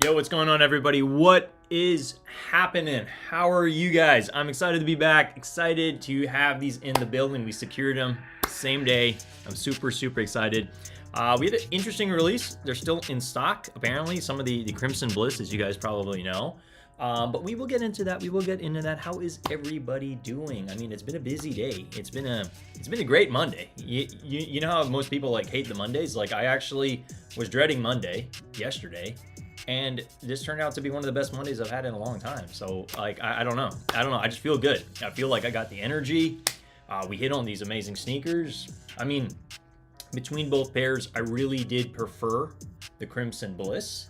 Yo, what's going on, everybody? What is happening? How are you guys? I'm excited to be back. Excited to have these in the building. We secured them same day. I'm super excited. We had an interesting release. They're still in stock, apparently. Some of the Crimson Bliss, as you guys probably know. But we will get into that. How is everybody doing? I mean, it's been a busy day. It's been a great Monday. You know how most people like hate the Mondays? Like, I actually was dreading Monday yesterday, and this turned out to be one of the best Mondays I've had in a long time. So, like, I don't know. I just feel good. I feel like I got the energy. We hit on these amazing sneakers. I mean, between both pairs, I really did prefer the Crimson Bliss.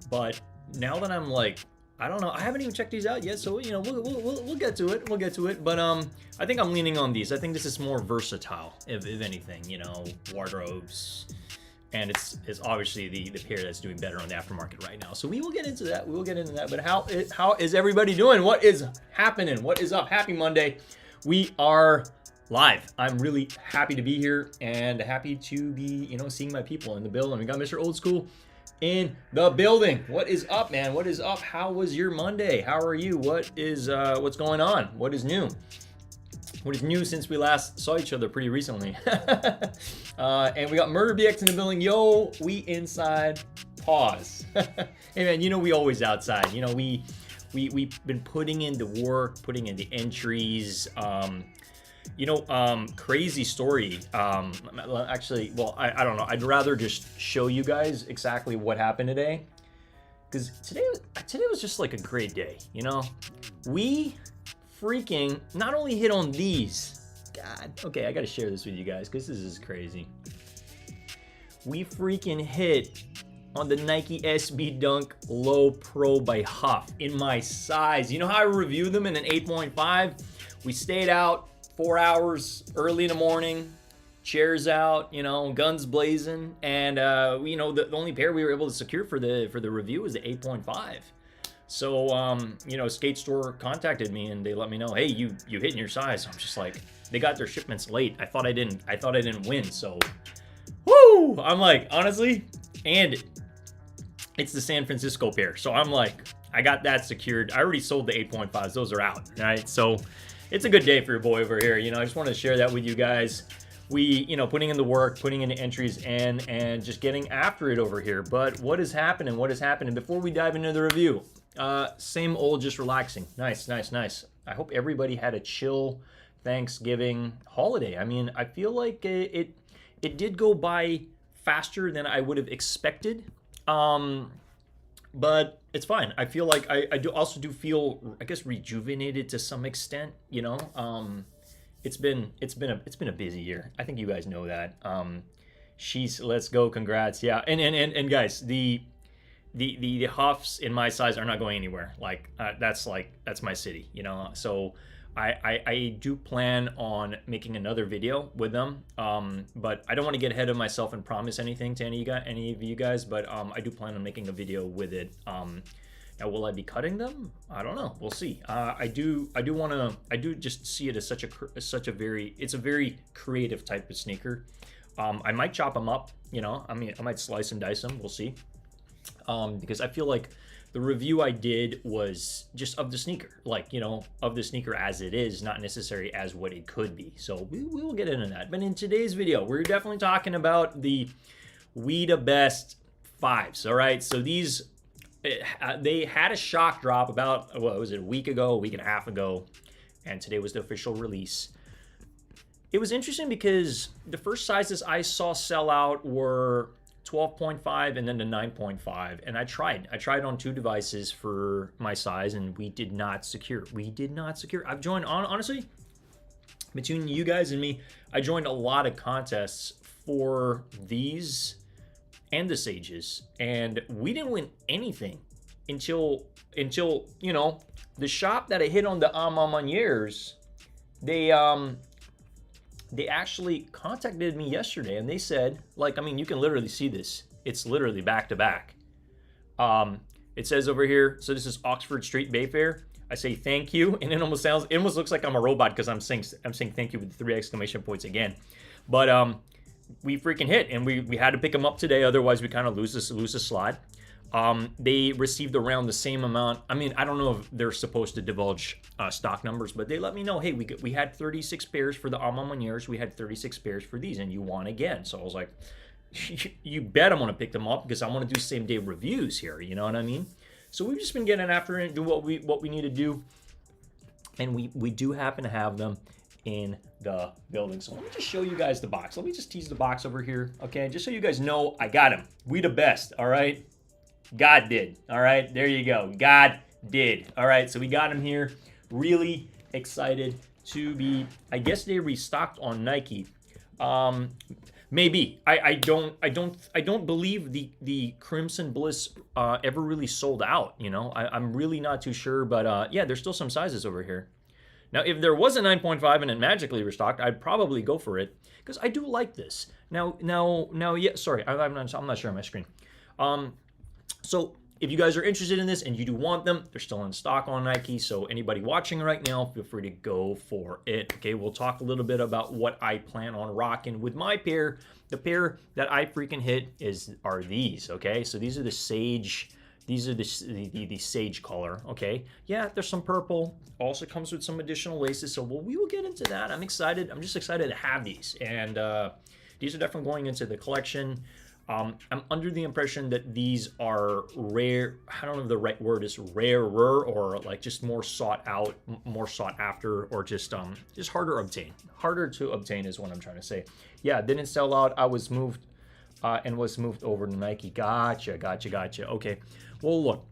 But now that I'm like, I don't know, I haven't even checked these out yet, so, you know, we'll get to it. We'll get to it. But I think I'm leaning on these. I think this is more versatile, if anything, you know, wardrobes. And it's obviously the pair that's doing better on the aftermarket right now. So we will get into that. But how is everybody doing? What is happening? What is up? Happy Monday. We are live. I'm really happy to be here and happy to be, you know, seeing my people in the building. We got Mr. Old School in the building. What is up, man? What is up? How was your Monday? How are you? What's going on? What is new? What is new since we last saw each other pretty recently? And we got Murder BX in the building. Yo, we inside. Pause. Hey man, you know we always outside. You know we've been putting in the work, putting in the entries. Crazy story. Actually, well, I don't know. I'd rather just show you guys exactly what happened today, because today was just like a great day. You know, we freaking not only hit on these. God, okay, I gotta share this with you guys because this is crazy. We freaking hit on the Nike SB Dunk Low Pro by Huff in my size. You know how I review them in an 8.5? We stayed out 4 hours early in the morning, chairs out, you know, guns blazing, and the only pair we were able to secure for the review was the 8.5. So Skate Store contacted me and they let me know, hey, you hit in your size. I'm just like, they got their shipments late. I thought I didn't win. So, woo! I'm like, honestly, and it's the San Francisco pair. So I'm like, I got that secured. I already sold the 8.5s. Those are out, right? So it's a good day for your boy over here. You know, I just wanted to share that with you guys. We, putting in the work, putting in the entries, and just getting after it over here. But what is happening? Before we dive into the review, same old, just relaxing. Nice. I hope everybody had a chill Thanksgiving holiday. I mean, I feel like it did go by faster than I would have expected. But it's fine. I feel like I do feel, I guess, rejuvenated to some extent. You know, it's been a busy year. I think you guys know that. Let's go. Congrats. Yeah. And guys, the Huffs in my size are not going anywhere. That's my city. You know. So I do plan on making another video with them, but I don't want to get ahead of myself and promise anything to any of you guys. But I do plan on making a video with it. Now, will I be cutting them? I don't know. We'll see. I do just see it as it's a very creative type of sneaker. I might chop them up. You know, I mean, I might slice and dice them. We'll see. Because I feel like the review I did was just of the sneaker, of the sneaker as it is, not necessarily as what it could be. So we will get into that. But in today's video, we're definitely talking about the We the Best 5s. All right. So these, they had a shock drop about, a week ago, a week and a half ago. And today was the official release. It was interesting because the first sizes I saw sell out were 12.5 and then the 9.5, and I tried on two devices for my size, and we did not secure. I've joined, honestly, between you guys and me, I joined a lot of contests for these and the Sages, and we didn't win anything until the shop that I hit on the Amamaniers, they actually contacted me yesterday, and they said, you can literally see this. It's literally back to back. It says over here, so this is Oxford Street Bayfair. I say thank you, and it almost looks like I'm a robot because I'm saying thank you with 3 exclamation points again. But we freaking hit, and we had to pick them up today, otherwise we kind of lose a slot. They received around the same amount. I mean, I don't know if they're supposed to divulge stock numbers, but they let me know, hey, we had 36 pairs for the Alma Maniers, we had 36 pairs for these, and you won again. So I was like, you bet I'm gonna pick them up because I want to do same day reviews here. You know what I mean? So we've just been getting after it, do what we need to do, and we do happen to have them in the building. So let me just show you guys the box. Let me just tease the box over here, okay? Just so you guys know, I got them. We the best, all right? God did. All right, there you go. God did. All right, so we got him here. Really excited to be. I guess they restocked on Nike. Maybe. I don't believe the Crimson Bliss ever really sold out. You know, I'm really not too sure, but yeah, there's still some sizes over here. Now, if there was a 9.5 and it magically restocked, I'd probably go for it because I do like this. Now, yeah. Sorry, I'm not sure on my screen. So if you guys are interested in this and you do want them, they're still in stock on Nike. So anybody watching right now, feel free to go for it. Okay, we'll talk a little bit about what I plan on rocking with my pair. The pair that I freaking hit are these. Okay, so these are the Sage. These are the Sage color. Okay, yeah, there's some purple. Also comes with some additional laces. So we will get into that. I'm excited. I'm just excited to have these, and these are definitely going into the collection. I'm under the impression that these are rare. I don't know if the right word is rarer or like just more sought out, more sought after, or just harder to obtain. Harder to obtain is what I'm trying to say. Yeah, didn't sell out. I was moved and was moved over to Nike. Gotcha. Okay. Well, look,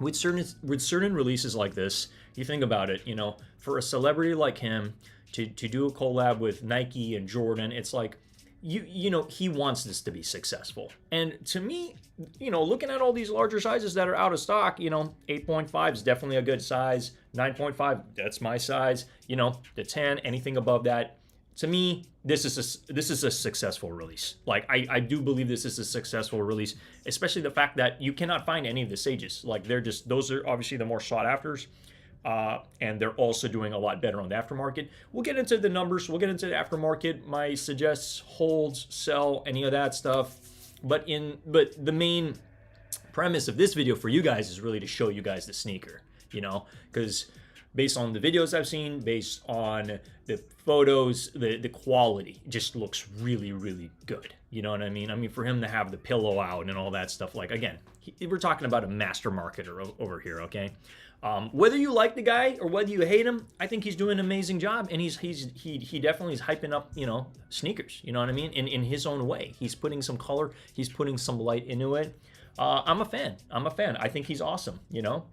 with certain releases like this, you think about it. You know, for a celebrity like him to do a collab with Nike and Jordan, it's like, you know, he wants this to be successful. And to me, you know, looking at all these larger sizes that are out of stock, you know, 8.5 is definitely a good size. 9.5, that's my size. You know, the 10, anything above that. To me, this is a successful release. Like, I do believe this is a successful release, especially the fact that you cannot find any of the Sages. Like, those are obviously the more sought afters. And they're also doing a lot better on the aftermarket. We'll get into the numbers. We'll get into the aftermarket. My suggests, holds, sell, any of that stuff. But the main premise of this video for you guys is really to show you guys the sneaker. You know, because based on the videos I've seen, based on the photos, the quality just looks really, really good. You know what I mean? I mean, for him to have the pillow out and all that stuff, like, again, we're talking about a master marketer over here, okay? Whether you like the guy or whether you hate him, I think he's doing an amazing job, and he definitely is hyping up, you know, sneakers. You know what I mean? In his own way, he's putting some color, he's putting some light into it. I'm a fan. I think he's awesome. You know,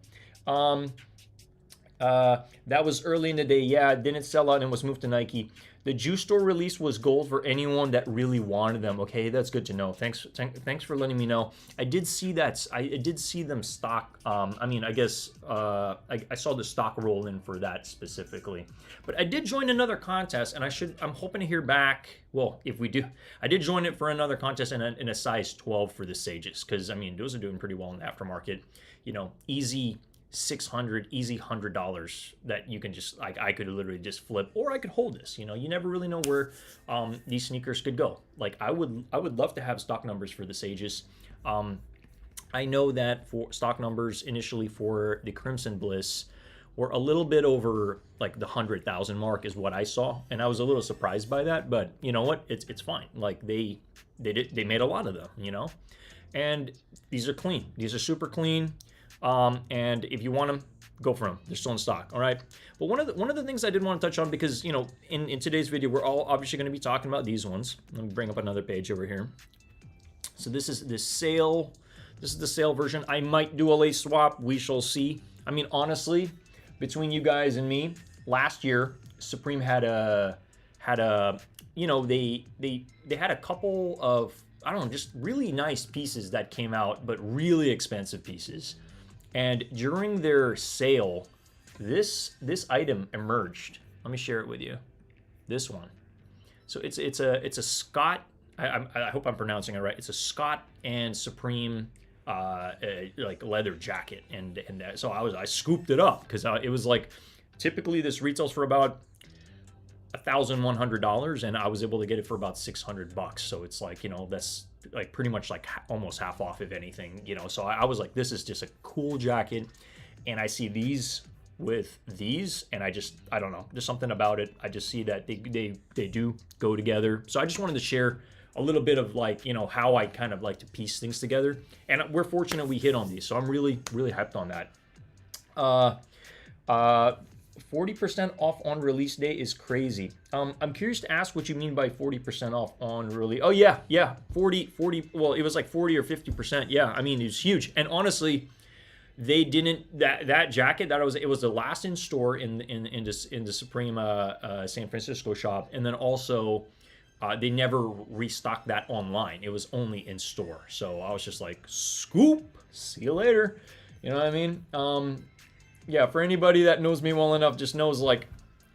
that was early in the day. Yeah, it didn't sell out and was moved to Nike. The Juice Store release was gold for anyone that really wanted them. Okay, that's good to know. Thanks for letting me know. I did see that. I did see them stock. I mean, I guess I saw the stock roll in for that specifically. But I did join another contest, and I'm hoping to hear back. Well, if we do, I did join it for another contest in a size 12 for the Sages, because I mean, those are doing pretty well in the aftermarket. You know, easy. $600, easy $100 that you can just, like, I could literally just flip, or I could hold this. You know, you never really know where these sneakers could go. Like, I would love to have stock numbers for the Sages. I know that for stock numbers initially for the Crimson Bliss were a little bit over like the 100,000 mark is what I saw, and I was a little surprised by that. But you know what? It's fine. Like, they made a lot of them, you know, and these are clean. These are super clean. And if you want them, go for them. They're still in stock. All right. But one of the things I did want to touch on, because, you know, in today's video, we're all obviously going to be talking about these ones. Let me bring up another page over here. So this is the sale. This is the sale version. I might do a lace swap. We shall see. I mean, honestly, between you guys and me, last year, Supreme had a, you know, they had a couple of, I don't know, just really nice pieces that came out, but really expensive pieces. And during their sale, this item emerged. Let me share it with you. This one. So it's a Scott. I hope I'm pronouncing it right. It's a Scott and Supreme like leather jacket, and so I scooped it up because it was like, typically this retails for about $1,100, and I was able to get it for about $600. So it's like, you know, that's like pretty much like almost half off, if anything, so I was like, this is just a cool jacket. And I see these with these, and I don't know, there's something about it. I just see that they do go together. So I just wanted to share a little bit of like, how I kind of like to piece things together. And we're fortunate we hit on these, so I'm really hyped on that. 40% off on release day is crazy. I'm curious to ask what you mean by 40% off on release. Oh yeah, 40. Well, it was like 40 or 50%. Yeah, I mean, it's huge. And honestly, they didn't that jacket it was the last in store in the Supreme San Francisco shop, and then also they never restocked that online. It was only in store. So I was just like, scoop, see you later. You know what I mean? Yeah, for anybody that knows me well enough, just knows like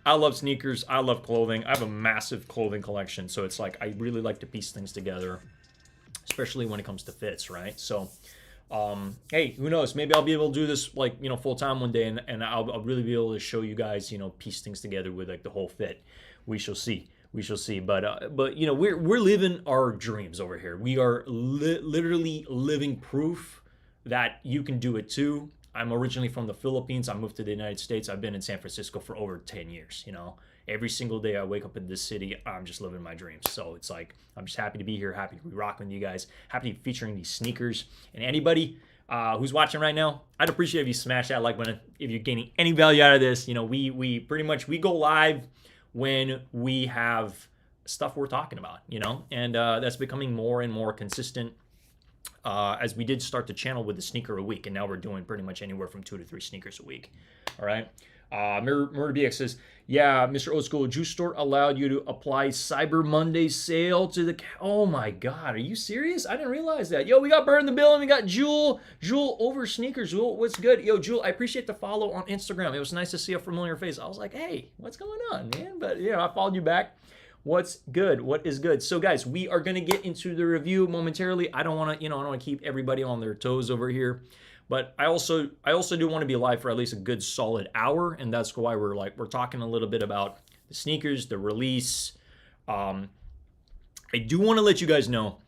I love sneakers, I love clothing. I have a massive clothing collection, so it's like I really like to piece things together, especially when it comes to fits, right? So hey, who knows? Maybe I'll be able to do this like, full time one day, and I'll really be able to show you guys, piece things together with like the whole fit. We shall see. But we're living our dreams over here. We are literally living proof that you can do it too. I'm originally from the Philippines. I moved to the United States. I've been in San Francisco for over 10 years, Every single day I wake up in this city, I'm just living my dreams. So it's like, I'm just happy to be here, happy to be rocking with you guys, happy to be featuring these sneakers. And anybody who's watching right now, I'd appreciate if you smash that like button. If you're gaining any value out of this, we pretty much, we go live when we have stuff we're talking about, and that's becoming more and more consistent. As we did start the channel with the sneaker a week, and now we're doing pretty much anywhere from 2 to 3 sneakers a week. All right. Murder BX says, yeah, Mr. Old School, Juice Store allowed you to apply Cyber Monday sale to the... Oh my God, are you serious? I didn't realize that. Yo, we got Burn the Bill, and we got Jewel over sneakers. Jewel, what's good? Yo, Jewel, I appreciate the follow on Instagram. It was nice to see a familiar face. I was like, hey, what's going on, man? But, I followed you back. What's good? What is good? So guys, we are going to get into the review momentarily. I don't want to, I don't want to keep everybody on their toes over here, but I also do want to be live for at least a good solid hour. And that's why we're talking a little bit about the sneakers, the release. I do want to let you guys know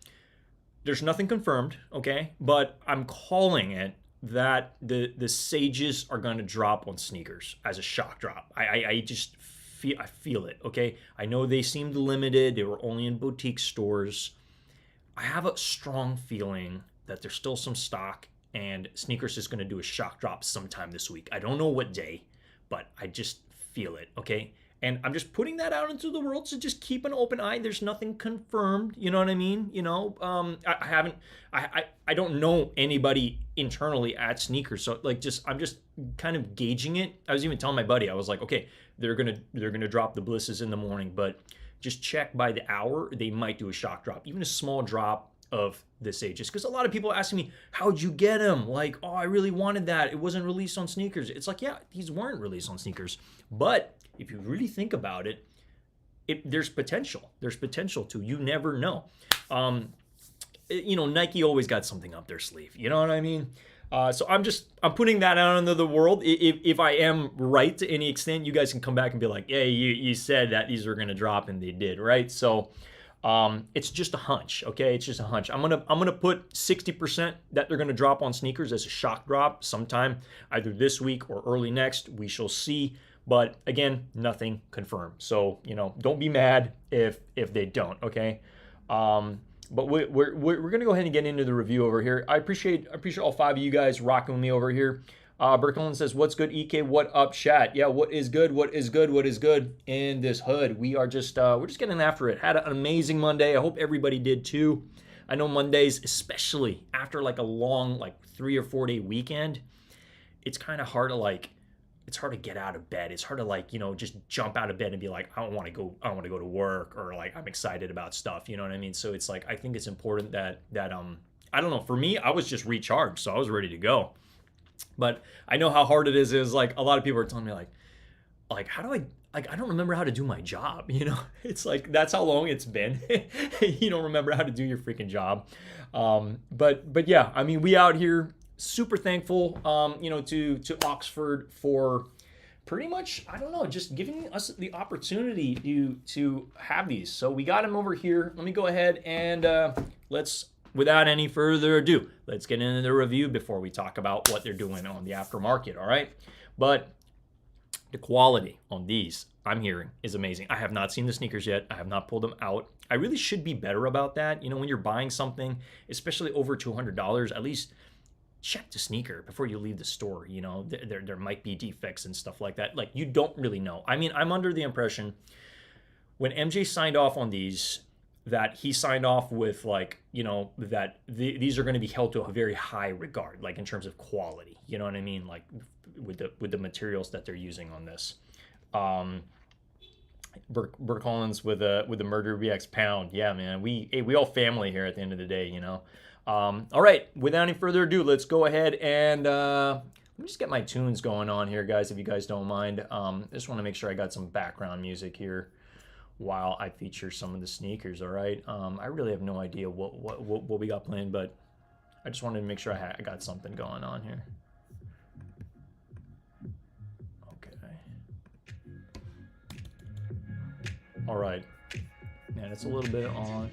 there's nothing confirmed. Okay. But I'm calling it that the Sages are going to drop on sneakers as a shock drop. I feel it, okay? I know they seemed limited. They were only in boutique stores. I have a strong feeling that there's still some stock, and Sneakers is going to do a shock drop sometime this week. I don't know what day, but I just feel it, okay? And I'm just putting that out into the world, so just keep an open eye. There's nothing confirmed, you know what I mean? I don't know anybody internally at Sneakers, so like I'm just kind of gauging it. I was even telling my buddy, I was like, okay, they're gonna drop the Blisses in the morning, but just check by the hour. They might do a shock drop, even a small drop of the Sages, because a lot of people are asking me, how'd you get them? Like, oh, I really wanted that. It wasn't released on Sneakers. It's like, yeah, these weren't released on Sneakers, but if you really think about it, there's potential. There's potential to. You never know. Nike always got something up their sleeve. You know what I mean? So I'm putting that out into the world. If I am right to any extent, you guys can come back and be like, hey, you said that these were gonna drop, and they did, right? So it's just a hunch, okay? It's just a hunch. I'm gonna put 60% that they're gonna drop on Sneakers as a shock drop sometime either this week or early next. We shall see. But again, nothing confirmed. So, don't be mad if they don't, okay? But we're going to go ahead and get into the review over here. I appreciate all 5 of you guys rocking with me over here. Berkelin says, what's good, EK? What up, chat? Yeah, what is good? What is good? What is good in this hood? We're just getting after it. Had an amazing Monday. I hope everybody did too. I know Mondays, especially after like a long 3 or 4 day weekend, it's kind of hard to it's hard to get out of bed. It's hard to just jump out of bed and be like, I want to go to work, or I'm excited about stuff. You know what I mean? So it's I think it's important that I don't know. For me, I was just recharged, so I was ready to go. But I know how hard it is. Is a lot of people are telling me how do I don't remember how to do my job. It's that's how long it's been. You don't remember how to do your freaking job. But yeah, I mean, we out here. Super thankful, to Oxford for pretty much, I don't know, just giving us the opportunity to have these. So we got them over here. Let me go ahead and without any further ado, let's get into the review before we talk about what they're doing on the aftermarket, all right? But the quality on these, I'm hearing, is amazing. I have not seen the sneakers yet. I have not pulled them out. I really should be better about that. You know, when you're buying something, especially over $200, at least check the sneaker before you leave the store. You know, there might be defects and stuff like that. Like, you don't really know. I mean, I'm under the impression when MJ signed off on these, that he signed off with, like, you know, that these are going to be held to a very high regard, like in terms of quality. You know what I mean? Like with the materials that they're using on this. Burke Collins with the Murder BX Pound. Yeah, man, we all family here at the end of the day, you know. All right, without any further ado, let's go ahead and let me just get my tunes going on here, guys, if you guys don't mind. I just want to make sure I got some background music here while I feature some of the sneakers. All right, I really have no idea what we got planned, but I just wanted to make sure I got something going on here. All right, man, it's a little bit on.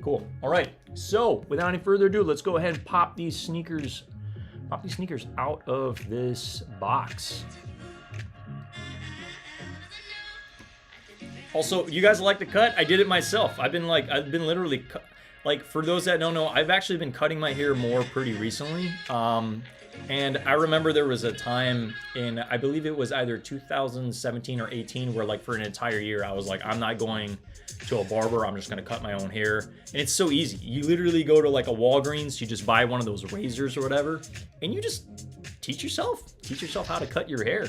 Cool. All right, so without any further ado, let's go ahead and pop these sneakers out of this box. Also, you guys like the cut? I did it myself. I've been literally like, for those that don't know, I've actually been cutting my hair more pretty recently. And I remember there was a time in, I believe it was either 2017 or 18, where like for an entire year I was like, I'm not going to a barber, I'm just going to cut my own hair. And it's so easy. You literally go to like a Walgreens, you just buy one of those razors or whatever, and you just teach yourself how to cut your hair.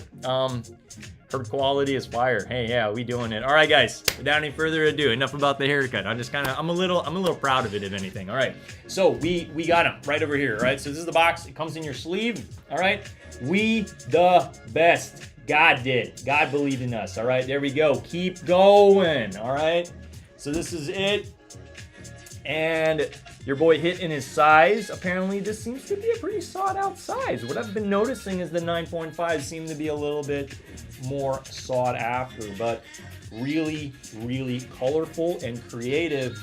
Her quality is fire. Hey, yeah, we doing it. All right, guys, without any further ado, enough about the haircut. I'm a little proud of it, if anything. All right, so we got them right over here. All right, so this is the box. It comes in your sleeve. All right, we the best. God did. God believed in us. All right, there we go. Keep going. All right, so this is it. And your boy hit in his size. Apparently, this seems to be a pretty sought out size. What I've been noticing is the 9.5 seem to be a little bit more sought after, but really, really colorful and creative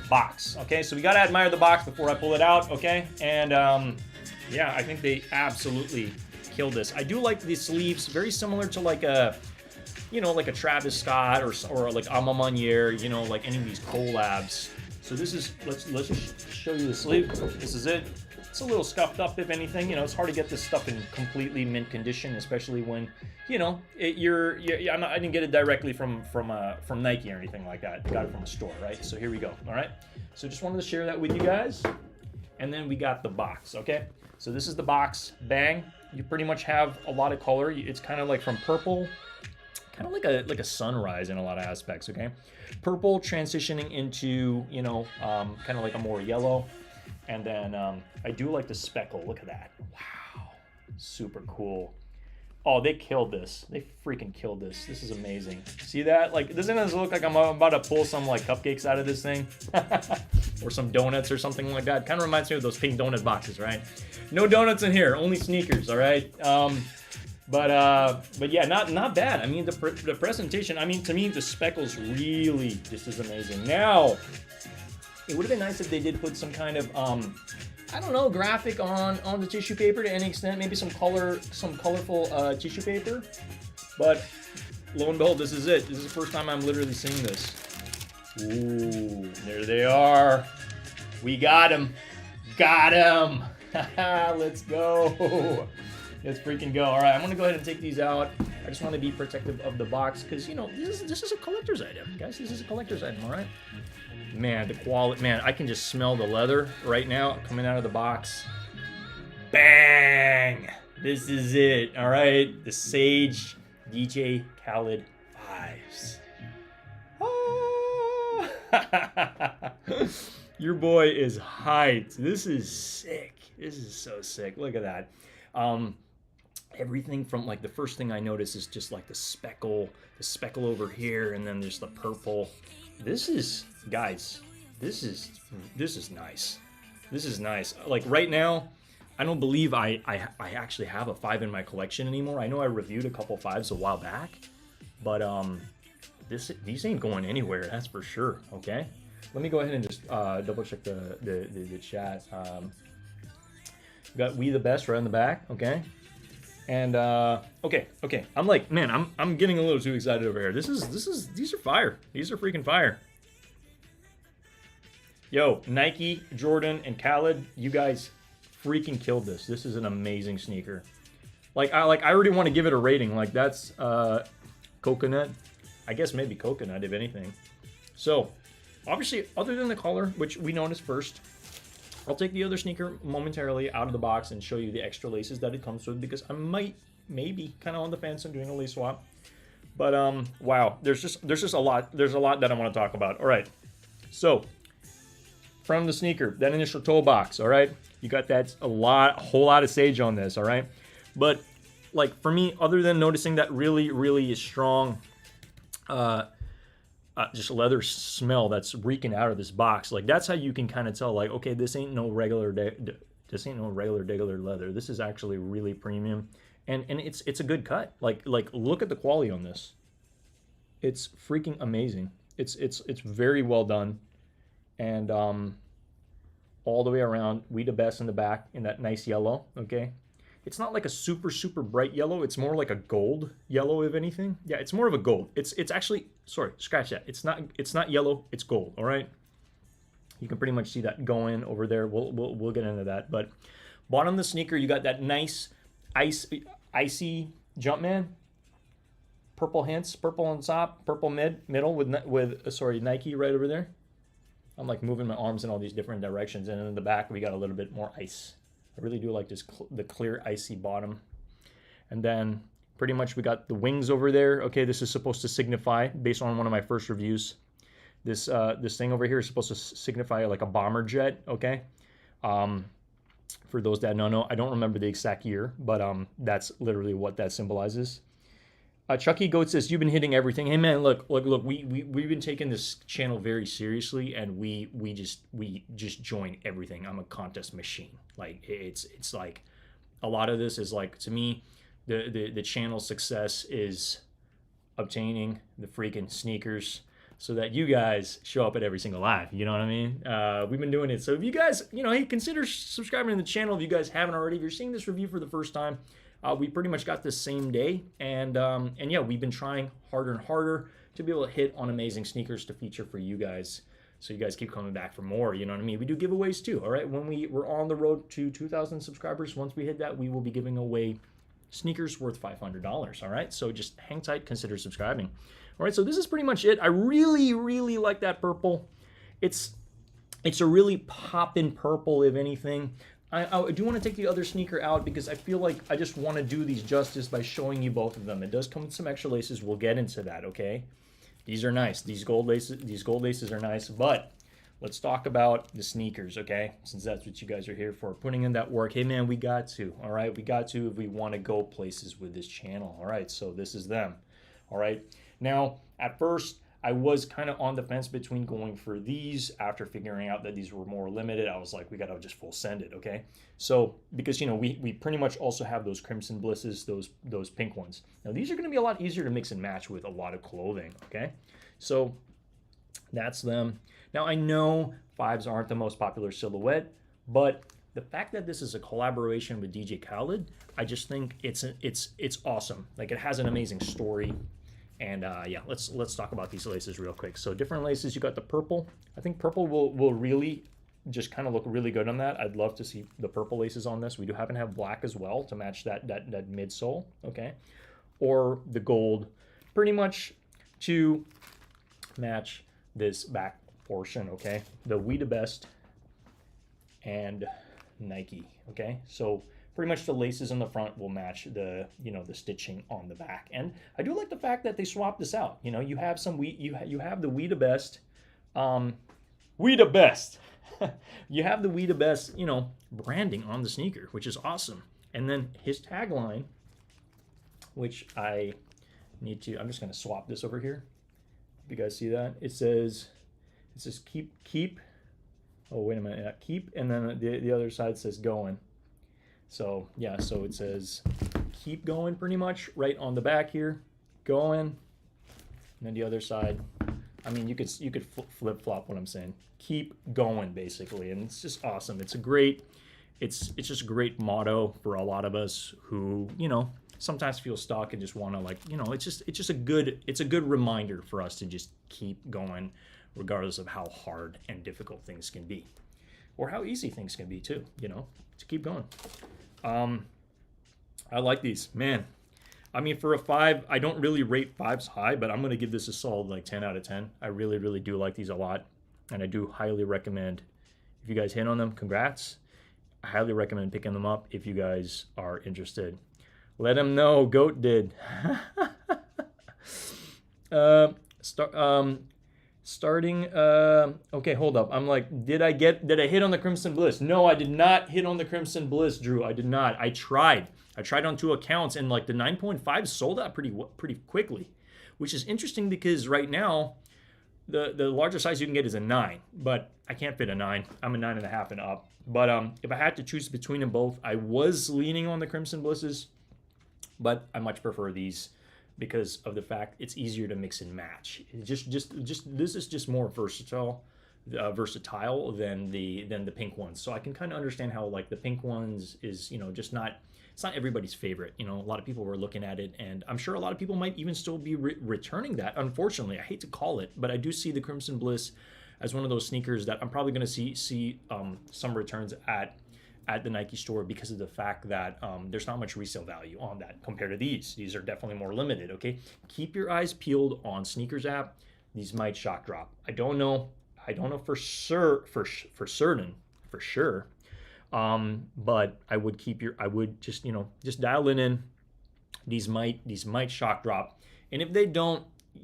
box. Okay, so we gotta admire the box before I pull it out. Okay, and yeah, I think they absolutely killed this. I do like the sleeves, very similar to like a, you know, like a Travis Scott or like a Manier, you know, like any of these collabs. So this is, let's just show you the sleeve. This is it. It's a little scuffed up, if anything. You know, it's hard to get this stuff in completely mint condition, especially when, you know, I didn't get it directly from Nike or anything like that. I got it from a store, right? So here we go. All right. So just wanted to share that with you guys. And then we got the box. Okay. So this is the box. Bang. You pretty much have a lot of color. It's kind of like from purple, kind of like a sunrise in a lot of aspects. Okay. Purple transitioning into, you know, kind of like a more yellow. And then I do like the speckle. Look at that. Wow. Super cool. Oh, they killed this. They freaking killed this. This is amazing. See that? Like, doesn't this look like I'm about to pull some like cupcakes out of this thing? Or some donuts or something like that. Kind of reminds me of those pink donut boxes, right? No donuts in here, only sneakers, all right? But yeah, not bad. I mean, the presentation, I mean, to me, the speckles really just is amazing. Now, it would have been nice if they did put some kind of, I don't know, graphic on the tissue paper to any extent. Maybe some colorful tissue paper. But lo and behold, this is it. This is the first time I'm literally seeing this. Ooh, there they are. We got them. Got them. Let's go. Let's freaking go. All right, I'm gonna go ahead and take these out. I just want to be protective of the box because, you know, this is a collector's item, guys. This is a collector's item. All right. Man, the quality. Man, I can just smell the leather right now coming out of the box. Bang! This is it. All right, the Sage DJ Khaled 5s. Ah! Your boy is hyped. This is sick. This is so sick. Look at that. Everything from, like, the first thing I notice is just like the speckle over here, and then there's the purple. This is, guys, this is nice. This is nice. Like right now, I don't believe I actually have a 5 in my collection anymore. I know I reviewed a couple 5s a while back, but these ain't going anywhere, that's for sure. Okay, let me go ahead and just double check the chat. We got We the Best right on the back. Okay, and okay. I'm like, man, I'm getting a little too excited over here. These are fire. These are freaking fire. Yo, Nike, Jordan, and Khaled, you guys freaking killed this. This is an amazing sneaker. Like I already want to give it a rating. Like that's coconut. I guess maybe coconut if anything. So obviously, other than the color, which we noticed first, I'll take the other sneaker momentarily out of the box and show you the extra laces that it comes with, because I might maybe kind of on the fence on doing a lace swap. But wow, there's just a lot. There's a lot that I want to talk about. All right, so from the sneaker, that initial toe box. All right, you got that a whole lot of sage on this. All right, but like for me, other than noticing that really strong just leather smell that's reeking out of this box, like that's how you can kind of tell, like, okay, this ain't no regular leather. This is actually really premium, and it's a good cut. Like look at the quality on this. It's freaking amazing. It's very well done, and all the way around, We the Best in the back in that nice yellow. Okay, it's not like a super bright yellow. It's more like a gold yellow, if anything. Yeah, it's more of a gold. It's actually, sorry, scratch that. It's not yellow. It's gold. All right. You can pretty much see that going over there. We'll get into that. But bottom of the sneaker, you got that nice icy Jumpman. Purple hints, purple on top, purple middle with sorry, Nike right over there. I'm like moving my arms in all these different directions, and in the back we got a little bit more ice. I really do like this the clear icy bottom. And then pretty much we got the wings over there. Okay, this is supposed to signify, based on one of my first reviews, this thing over here is supposed to signify like a bomber jet. Okay, for those that don't know, I don't remember the exact year, but that's literally what that symbolizes. Chucky Goat says, you've been hitting everything. Hey man, look, we've been taking this channel very seriously, and we just join everything. I'm a contest machine. Like it's like a lot of this is like, to me, the channel's success is obtaining the freaking sneakers so that you guys show up at every single live. You know what I mean? We've been doing it. So if you guys, hey, consider subscribing to the channel if you guys haven't already. If you're seeing this review for the first time, we pretty much got this same day, and yeah, we've been trying harder and harder to be able to hit on amazing sneakers to feature for you guys, so you guys keep coming back for more. You know what I mean? We do giveaways too. All right, when we're on the road to 2,000 subscribers, once we hit that, we will be giving away sneakers worth $500. All right, so just hang tight, consider subscribing. All right, so this is pretty much it. I really like that purple. It's a really poppin' purple, if anything. I do want to take the other sneaker out because I feel like I just want to do these justice by showing you both of them. It does come with some extra laces. We'll get into that, okay? These are nice. These gold laces are nice, but let's talk about the sneakers, okay? Since that's what you guys are here for, putting in that work. Hey man, we got to, all right? We got to if we want to go places with this channel, all right? So this is them, all right? Now, at first, I was kind of on the fence between going for these. After figuring out that these were more limited, I was like, we gotta just full send it, okay? So because we pretty much also have those crimson blisses, those pink ones. Now these are gonna be a lot easier to mix and match with a lot of clothing, okay? So that's them. Now I know 5s aren't the most popular silhouette, but the fact that this is a collaboration with DJ Khaled, I just think it's awesome. Like, it has an amazing story. And yeah, let's talk about these laces real quick. So different laces, you got the purple. I think purple will really just kind of look really good on that. I'd love to see the purple laces on this. We do happen to have black as well to match that midsole, okay? Or the gold, pretty much to match this back portion, okay? The We the Best and Nike, okay? So pretty much the laces in the front will match the the stitching on the back. And I do like the fact that they swapped this out. You have some you have the We the Best, We the Best. You have the We the Best, branding on the sneaker, which is awesome. And then his tagline, which I'm just gonna swap this over here. If you guys see that, it says keep. Oh wait a minute, keep, and then the other side says going. So yeah, so it says keep going pretty much right on the back here, going, and then the other side. I mean, you could flip flop what I'm saying. Keep going basically, and it's just awesome. It's a great, it's just a great motto for a lot of us who, you know, sometimes feel stuck and just want to, like, you know, it's just a good reminder for us to just keep going, regardless of how hard and difficult things can be, or how easy things can be too. You know, to keep going. I like these, man. I mean, for a 5, I don't really rate 5s high, but I'm going to give this a solid like 10 out of 10. I really, really do like these a lot. And I do highly recommend, if you guys hit on them, congrats. I highly recommend picking them up if you guys are interested. Let them know Goat did. Starting, okay, hold up. I'm like, did I hit on the Crimson Bliss? No, I did not hit on the Crimson Bliss, Drew. I did not. I tried on 2 accounts, and like the 9.5 sold out pretty quickly, which is interesting because right now the largest size you can get is a 9, but I can't fit a 9. I'm a 9.5 and up. But if I had to choose between them both, I was leaning on the Crimson Blisses, but I much prefer these because of the fact it's easier to mix and match. Just this is just more versatile than the pink ones. So I can kind of understand how like the pink ones is, you know, just not, it's not everybody's favorite. You know, a lot of people were looking at it, and I'm sure a lot of people might even still be returning that. Unfortunately, I hate to call it, but I do see the Crimson Bliss as one of those sneakers that I'm probably going to see some returns at the Nike store because of the fact that there's not much resale value on that compared to these. These are definitely more limited, okay? Keep your eyes peeled on Sneakers app. These might shock drop. I don't know for sure, but I would just, you know, just dial it in. These might shock drop. And if they don't,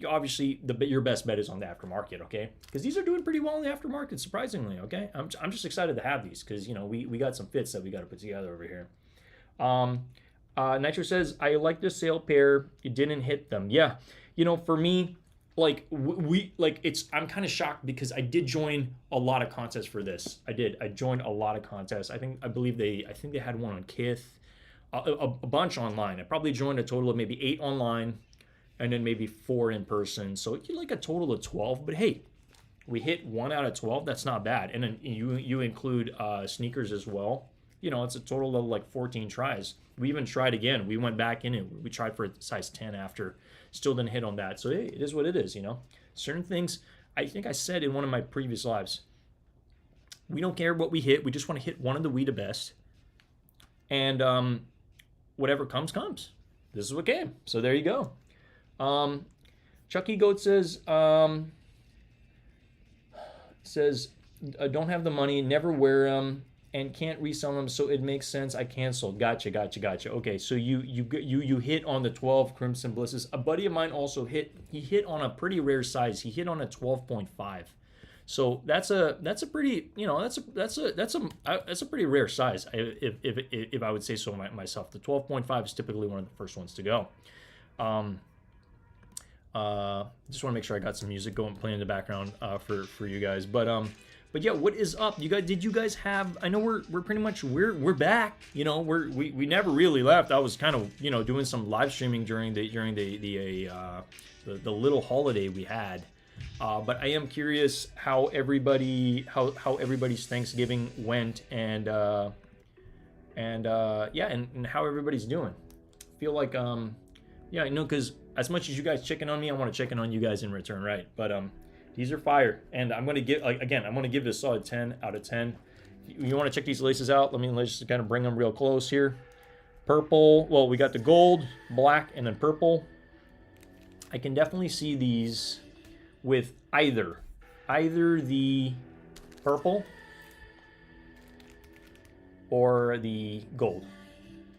obviously your best bet is on the aftermarket, okay? Because these are doing pretty well in the aftermarket, surprisingly, okay? I'm just excited to have these because, you know, we got some fits that we got to put together over here. Nitro says, I like the sale pair. You didn't hit them. Yeah, you know, for me, like I'm kind of shocked because I did join a lot of contests for this. I joined a lot of contests. I think they had one on Kith, a bunch online. I probably joined a total of maybe 8 online, and then maybe 4 in person. So you like a total of 12. But hey, we hit 1 out of 12. That's not bad. And then you include sneakers as well. You know, it's a total of like 14 tries. We even tried again. We went back in and we tried for a size 10 after. Still didn't hit on that. So hey, it is what it is, you know. Certain things, I think I said in one of my previous lives, we don't care what we hit. We just want to hit one of the we the best. And whatever comes. This is what came. So there you go. Chucky Goat says, don't have the money, never wear them, and can't resell them, so it makes sense I canceled. Gotcha. Okay, so you hit on the 12 Crimson Blisses. A buddy of mine also hit on a pretty rare size. He hit on a 12.5. So that's a pretty, you know, that's a pretty rare size, if I would say so myself. The 12.5 is typically one of the first ones to go. Just want to make sure I got some music playing in the background for you guys. But yeah, what is up? Did you guys have? I know we're pretty much we're back. You know, we never really left. I was kind of, you know, doing some live streaming during the little holiday we had. But I am curious how everybody's Thanksgiving went and how everybody's doing. I feel like yeah, you know, because as much as you guys chicken on me, I want to chicken on you guys in return, right? But these are fire, and I'm gonna give it a solid 10 out of 10. You want to check these laces out? Let's just kind of bring them real close here. Purple. Well, we got the gold, black, and then purple. I can definitely see these with either the purple or the gold.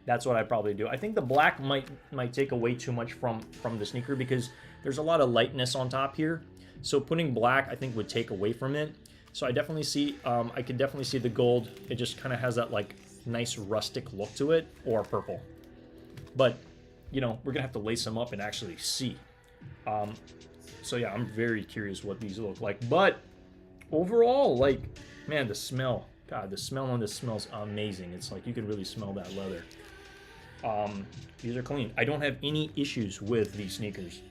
That's what I probably do. I think the black might take away too much from the sneaker because there's a lot of lightness on top here. So putting black, I think, would take away from it. So I definitely see, I can definitely see the gold. It just kind of has that like nice rustic look to it, or purple. But, you know, we're gonna have to lace them up and actually see. So yeah, I'm very curious what these look like. But overall, like, man, the smell God, the smell on this smells amazing. It's like you can really smell that leather. These are clean. I don't have any issues with these sneakers.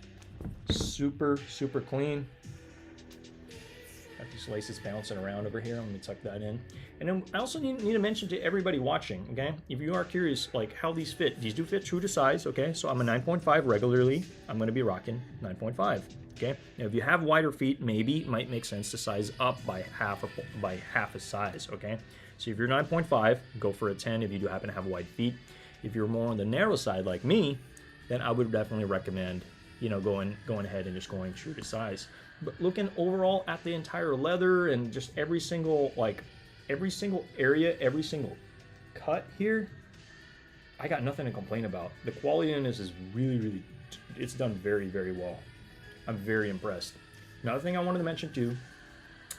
Super, super clean. Got these laces bouncing around over here. I'm gonna tuck that in. And then I also need to mention to everybody watching, okay? If you are curious, like how these fit, these do fit true to size, okay? So I'm a 9.5 regularly. I'm gonna be rocking 9.5, okay? Now if you have wider feet, maybe it might make sense to size up by half a size, okay? So if you're 9.5, go for a 10 if you do happen to have wide feet. If you're more on the narrow side like me, then I would definitely recommend, you know, going ahead and just going true to size. But looking overall at the entire leather and just every single area, every single cut here, I got nothing to complain about. The quality in this is really, it's done very, very well. I'm very impressed. Another thing I wanted to mention too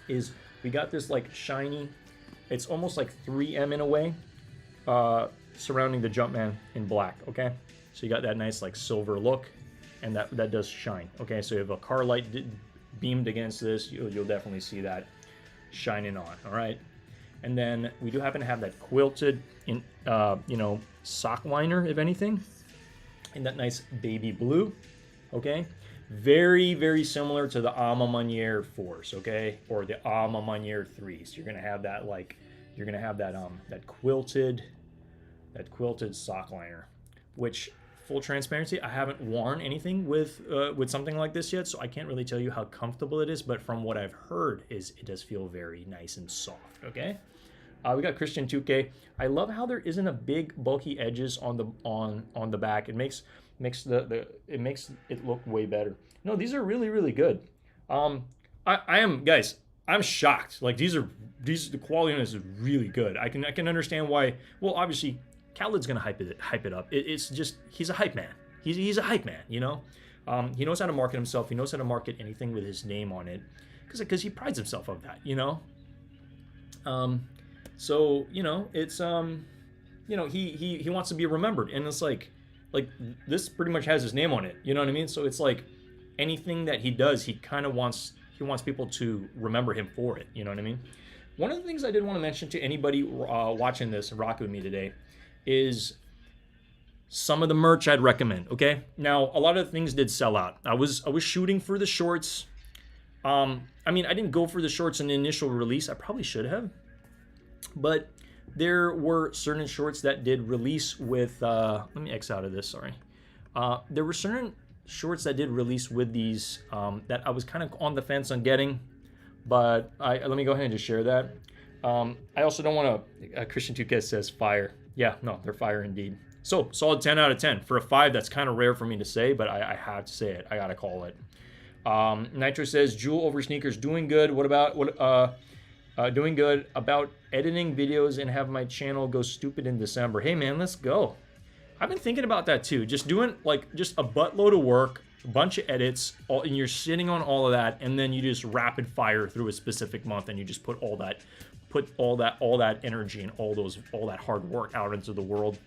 is we got this like shiny, it's almost like 3M in a way, surrounding the Jumpman in black, okay? So you got that nice like silver look, and that does shine, okay? So you have a car light beamed against this, you'll definitely see that shining on, all right? And then we do happen to have that quilted, you know, sock liner, if anything, in that nice baby blue, okay? Very, very similar to the Alma Maniere 4s, okay? Or the Alma Maniere 3s. You're gonna have that like, you're gonna have that that quilted sock liner, which, full transparency, I haven't worn anything with something like this yet, so I can't really tell you how comfortable it is, but from what I've heard is it does feel very nice and soft, okay? We got Christian 2K. I love how there isn't a big bulky edges on the back. It makes it look way better. No, these are really good. I am, guys, I'm shocked. Like the quality on this is really good. I can understand why. Well, obviously Khaled's gonna hype it up. It's just, he's a hype man. He's a hype man, you know. He knows how to market himself. He knows how to market anything with his name on it, because he prides himself of that, you know. So you know, it's you know, he wants to be remembered, and it's like this pretty much has his name on it. You know what I mean? So it's like anything that he does, he kind of wants people to remember him for it. You know what I mean? One of the things I did want to mention to anybody watching this and rocking with me today is some of the merch I'd recommend, okay? Now, a lot of things did sell out. I was shooting for the shorts. I mean, I didn't go for the shorts in the initial release. I probably should have. But there were certain shorts that did release with, let me X out of this, sorry. There were certain shorts that did release with these that I was kind of on the fence on getting, but let me go ahead and just share that. I also don't want to, Christian 2K says fire. Yeah, no, they're fire indeed. So, solid 10 out of 10. For a 5, that's kind of rare for me to say, but I have to say it. I got to call it. Nitro says, Jewel over sneakers, doing good. What about, doing good about editing videos and have my channel go stupid in December. Hey, man, let's go. I've been thinking about that, too. Just doing, like, just a buttload of work, a bunch of edits, and you're sitting on all of that, and then you just rapid fire through a specific month, and you just put all that energy and all that hard work out into the world.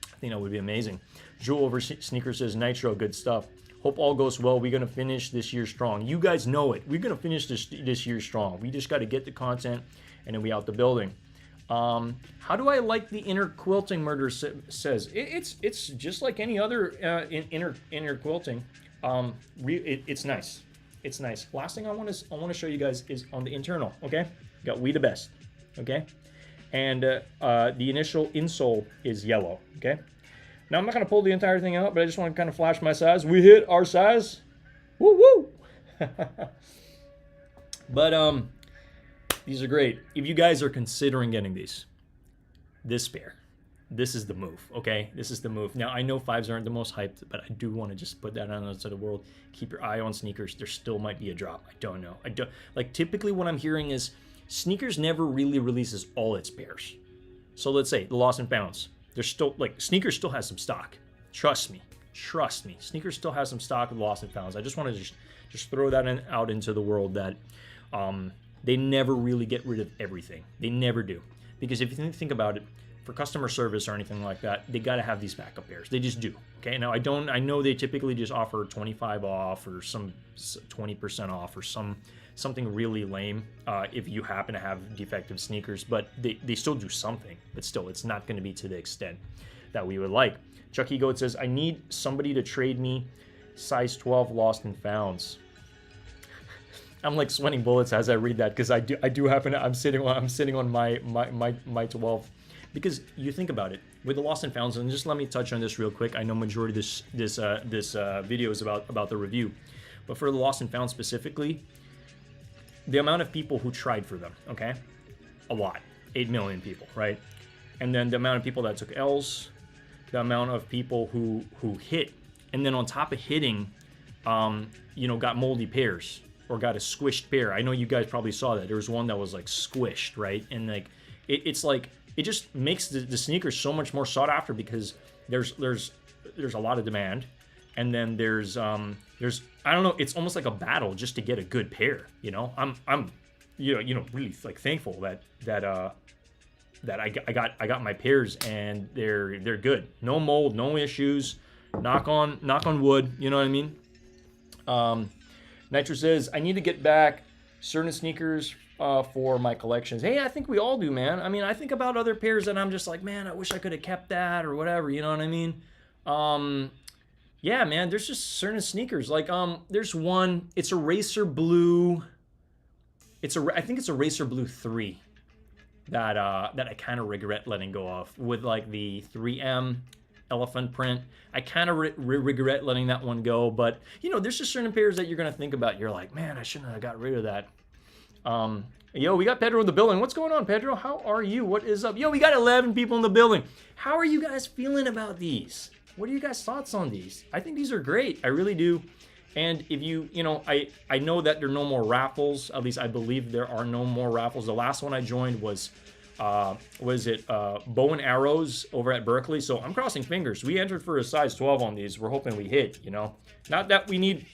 I think that would be amazing. Jewel over Sneaker says, Nitro, good stuff. Hope all goes well. We're going to finish this year strong. You guys know it. We're going to finish this year strong. We just got to get the content, and then we out the building. How do I like the inner quilting? Murder says it's just like any other inner quilting. It's nice. It's nice. Last thing I want to show you guys is on the internal. Okay, got We the Best. Okay, and the initial insole is yellow. Okay. Now, I'm not going to pull the entire thing out, but I just want to kind of flash my size. We hit our size. Woo, woo. But these are great. If you guys are considering getting this pair, this is the move, okay? This is the move. Now, I know 5s aren't the most hyped, but I do want to just put that out to the world. Keep your eye on sneakers. There still might be a drop. I don't know. Like, typically what I'm hearing is sneakers never really releases all its pairs. So let's say the Lost and Founds. There's still, like, sneakers still has some stock. Trust me. Sneakers still has some stock of Lost and Founds. I just want to just throw that out into the world that they never really get rid of everything. They never do. Because if you think about it, for customer service or anything like that, they got to have these backup pairs. They just do. Okay. Now I know they typically just offer 25 off or some 20% off or some something really lame if you happen to have defective sneakers, but they still do something. But still, it's not going to be to the extent that we would like. Chucky Goat says, I need somebody to trade me size 12 lost and founds. I'm like sweating bullets as I read that, because I do happen to, I'm sitting on my 12. Because you think about it with the lost and founds, and just let me touch on this real quick. I know majority of this video is about the review, but for the lost and found specifically, the amount of people who tried for them, okay, a lot, 8 million people, right? And then the amount of people that took L's, the amount of people who hit, and then on top of hitting, got moldy pairs or got a squished pair. I know you guys probably saw that. There was one that was like squished, right? And like it's like it just makes the sneakers so much more sought after, because there's a lot of demand, and then there's I don't know, it's almost like a battle just to get a good pair. I'm really like thankful that I got my pairs, and they're good. No mold, no issues. Knock on wood. You know what I mean? Nitro says, I need to get back certain sneakers for my collections. Hey, I think we all do, man. I mean, I think about other pairs that I'm just like, man, I wish I could have kept that or whatever. You know what I mean? Yeah, man. There's just certain sneakers. Like, there's one. It's a Racer Blue. I think it's a Racer Blue 3 that I kind of regret letting go of, with like the 3M elephant print. I kind of regret letting that one go, but there's just certain pairs that you're gonna think about. You're like, man, I shouldn't have got rid of that. Yo, we got Pedro in the building. What's going on, Pedro? How are you? What is up? Yo, we got 11 people in the building. How are you guys feeling about these? What are you guys' thoughts on these? I think these are great. I really do. And if I know that there are no more raffles. At least I believe there are no more raffles. The last one I joined was bow and arrows over at Berkeley. So I'm crossing fingers. We entered for a size 12 on these. We're hoping we hit, Not that we need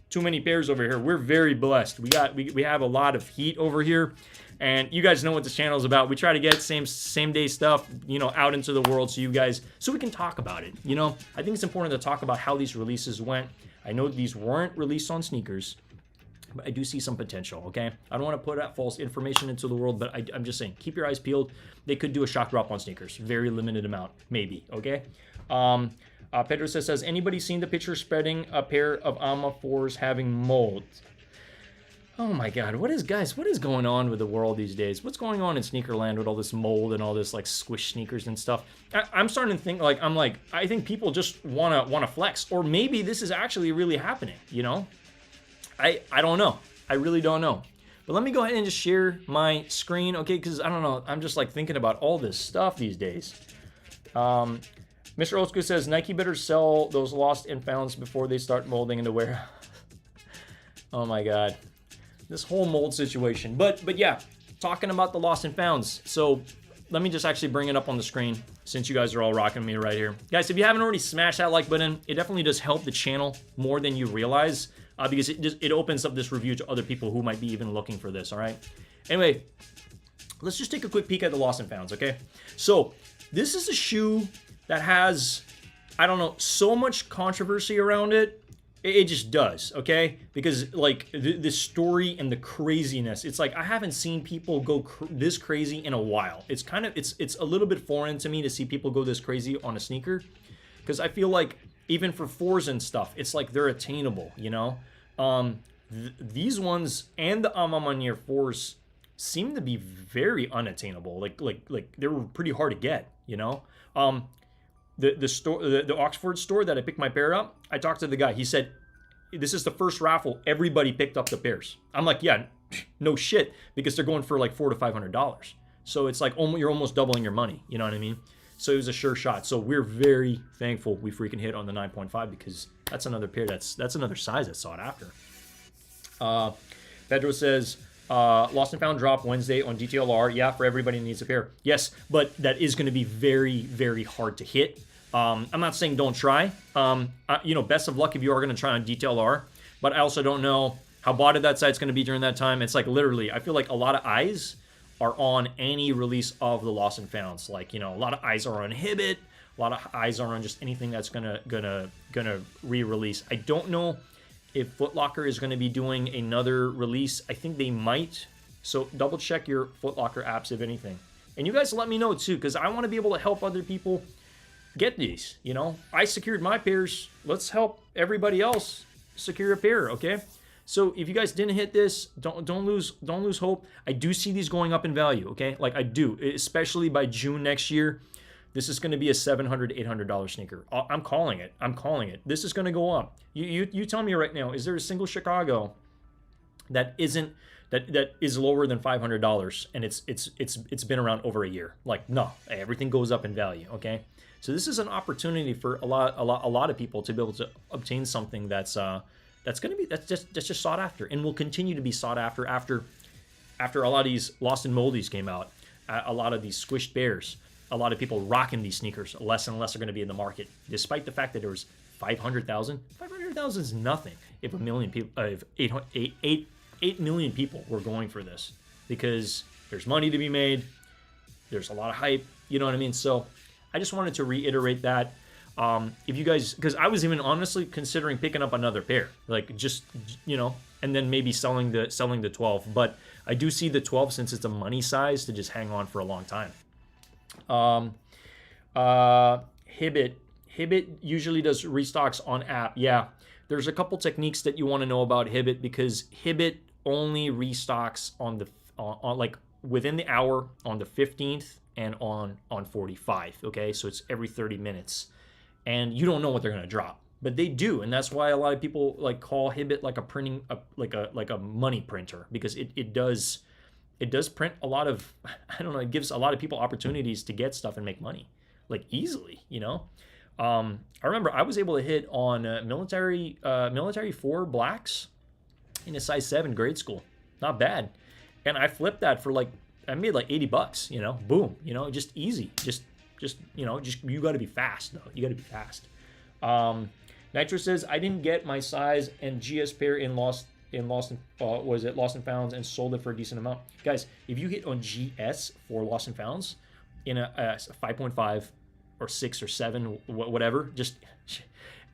too many pairs over here. We're very blessed. We have a lot of heat over here, and you guys know what this channel is about. We try to get same day stuff, out into the world so we can talk about it. I think it's important to talk about how these releases went. I know these weren't released on sneakers, but I do see some potential, okay? I don't want to put out false information into the world, but I'm just saying, keep your eyes peeled. They could do a shock drop on sneakers. Very limited amount, maybe, okay? Pedro says, has anybody seen the picture spreading a pair of Alma 4s having mold? Oh my God, what is going on with the world these days? What's going on in sneaker land with all this mold and all this like squish sneakers and stuff? I'm starting to think I think people just wanna flex, or maybe this is actually really happening, I don't know. I really don't know. But let me go ahead and just share my screen, okay? Because I don't know, I'm just like thinking about all this stuff these days. Mr. Old School says, Nike better sell those lost and founds before they start molding in the warehouse. Oh my God. This whole mold situation. But yeah, talking about the lost and founds. So let me just actually bring it up on the screen, since you guys are all rocking me right here. Guys, if you haven't already smashed that like button, it definitely does help the channel more than you realize, because it opens up this review to other people who might be even looking for this, all right? Anyway, let's just take a quick peek at the lost and founds, okay? So this is a shoe that has, I don't know, so much controversy around it. It just does, okay? Because like the story and the craziness, it's like I haven't seen people go this crazy in a while. It's it's a little bit foreign to me to see people go this crazy on a sneaker, because I feel like even for 4s and stuff, it's like they're attainable, These ones and the Amamanier 4s seem to be very unattainable. Like they were pretty hard to get, The store, the Oxford store that I picked my pair up, I talked to the guy. He said, this is the first raffle. Everybody picked up the pairs. I'm like, yeah, no shit, because they're going for like $400 to $500. So it's like you're almost doubling your money. You know what I mean? So it was a sure shot. So we're very thankful we freaking hit on the 9.5, because that's another pair. That's another size that's sought after. Pedro says, lost and found drop Wednesday on DTLR. Yeah, for everybody who needs a pair. Yes, but that is going to be very, very hard to hit. I'm not saying don't try. Best of luck if you are going to try on DTLR. But I also don't know how botted that site's going to be during that time. It's like literally, I feel like a lot of eyes are on any release of the lost and founds. Like, a lot of eyes are on Hibbit. A lot of eyes are on just anything that's gonna re-release. I don't know if Foot Locker is going to be doing another release. I think they might. So double check your Foot Locker apps if anything. And you guys let me know too, because I want to be able to help other people get these. You know, I secured my pairs. Let's help everybody else secure a pair, okay? So if you guys didn't hit this, don't lose hope. I do see these going up in value, okay? Like I do, especially by June next year. This is going to be a $700, $800 sneaker. I'm calling it. I'm calling it. This is going to go up. You tell me right now, is there a single Chicago that is lower than $500 and it's been around over a year? Like, no, everything goes up in value, okay? So this is an opportunity for a lot of people to be able to obtain something that's just sought after, and will continue to be sought after a lot of these Lost and Moldies came out, a lot of these squished bears, a lot of people rocking these sneakers. Less and less are going to be in the market, despite the fact that there was 500,000. 500,000 is nothing if 8 million people were going for this, because there's money to be made, there's a lot of hype. You know what I mean? So I just wanted to reiterate that. If you guys, because I was even honestly considering picking up another pair, like just, you know, and then maybe selling the 12. But I do see the 12, since it's a money size, to just hang on for a long time. Hibbit usually does restocks on app. Yeah, there's a couple techniques that you want to know about Hibbit, because Hibbit only restocks on the like within the hour on the 15th and on 45. Okay, so it's every 30 minutes. And you don't know what they're going to drop, but they do, and that's why a lot of people like call Hibbit like a printing, like a money printer, because it does print a lot of, I don't know, it gives a lot of people opportunities to get stuff and make money, like easily, you know. I remember I was able to hit on military 4 blacks in a size 7 grade school, not bad, and I flipped that for like, I made like $80, you know, boom, you know, just easy, just you know, just you got to be fast though. You got to be fast. Nitro says, I didn't get my size and GS pair in Lost and Founds, and sold it for a decent amount. Guys, if you hit on GS for Lost and Founds in a 5.5 or 6 or 7, whatever, just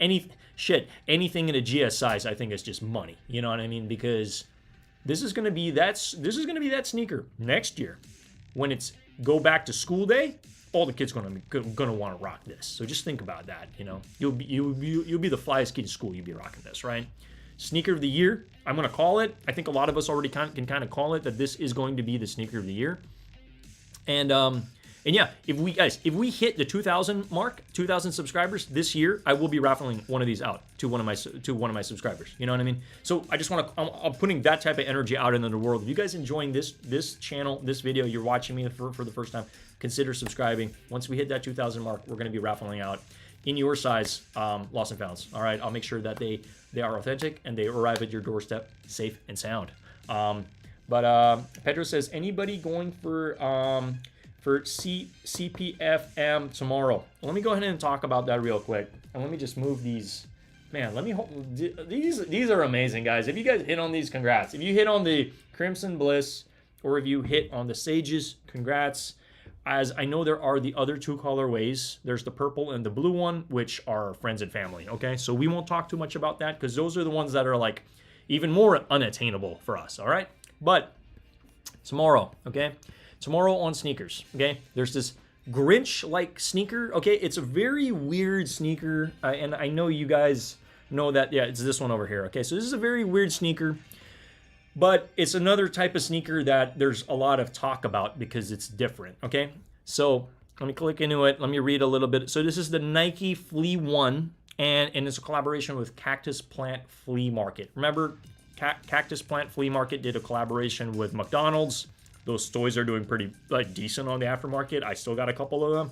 anything in a GS size, I think is just money. You know what I mean? Because this is gonna be that sneaker next year when it's go back to school day. All the kids gonna want to rock this. So just think about that. You know, you'll be the flyest kid in school. You'll be rocking this, right? Sneaker of the year, I'm gonna call it. I think a lot of us already can kind of call it that this is going to be the sneaker of the year. And yeah, if we hit the 2,000 mark, 2,000 subscribers this year, I will be raffling one of these out to one of my subscribers. You know what I mean? So I just want to, I'm putting that type of energy out into the world. If you guys enjoying this channel, this video, you're watching me for the first time, consider subscribing. Once we hit that 2,000 mark, we're going to be raffling out in your size Lost and Founds. All right, I'll make sure that they are authentic and they arrive at your doorstep safe and sound. But Pedro says, anybody going for CPFM tomorrow? Let me go ahead and talk about that real quick, and let me just move these. Man, let me hold these are amazing, guys. If you guys hit on these, congrats. If you hit on the Crimson Bliss, or if you hit on the Sages, congrats. As I know, there are the other 2 colorways. There's the purple and the blue one, which are friends and family. Okay, so we won't talk too much about that, because those are the ones that are like even more unattainable for us. All right, but tomorrow, okay. Tomorrow on sneakers, okay? There's this Grinch-like sneaker, okay? It's a very weird sneaker, and I know you guys know that. Yeah, it's this one over here, okay? So this is a very weird sneaker, but it's another type of sneaker that there's a lot of talk about because it's different, okay? So let me click into it. Let me read a little bit. So this is the Nike Flea 1, and it's a collaboration with Cactus Plant Flea Market. Remember, Cactus Plant Flea Market did a collaboration with McDonald's. Those toys are doing pretty decent on the aftermarket. I still got a couple of them.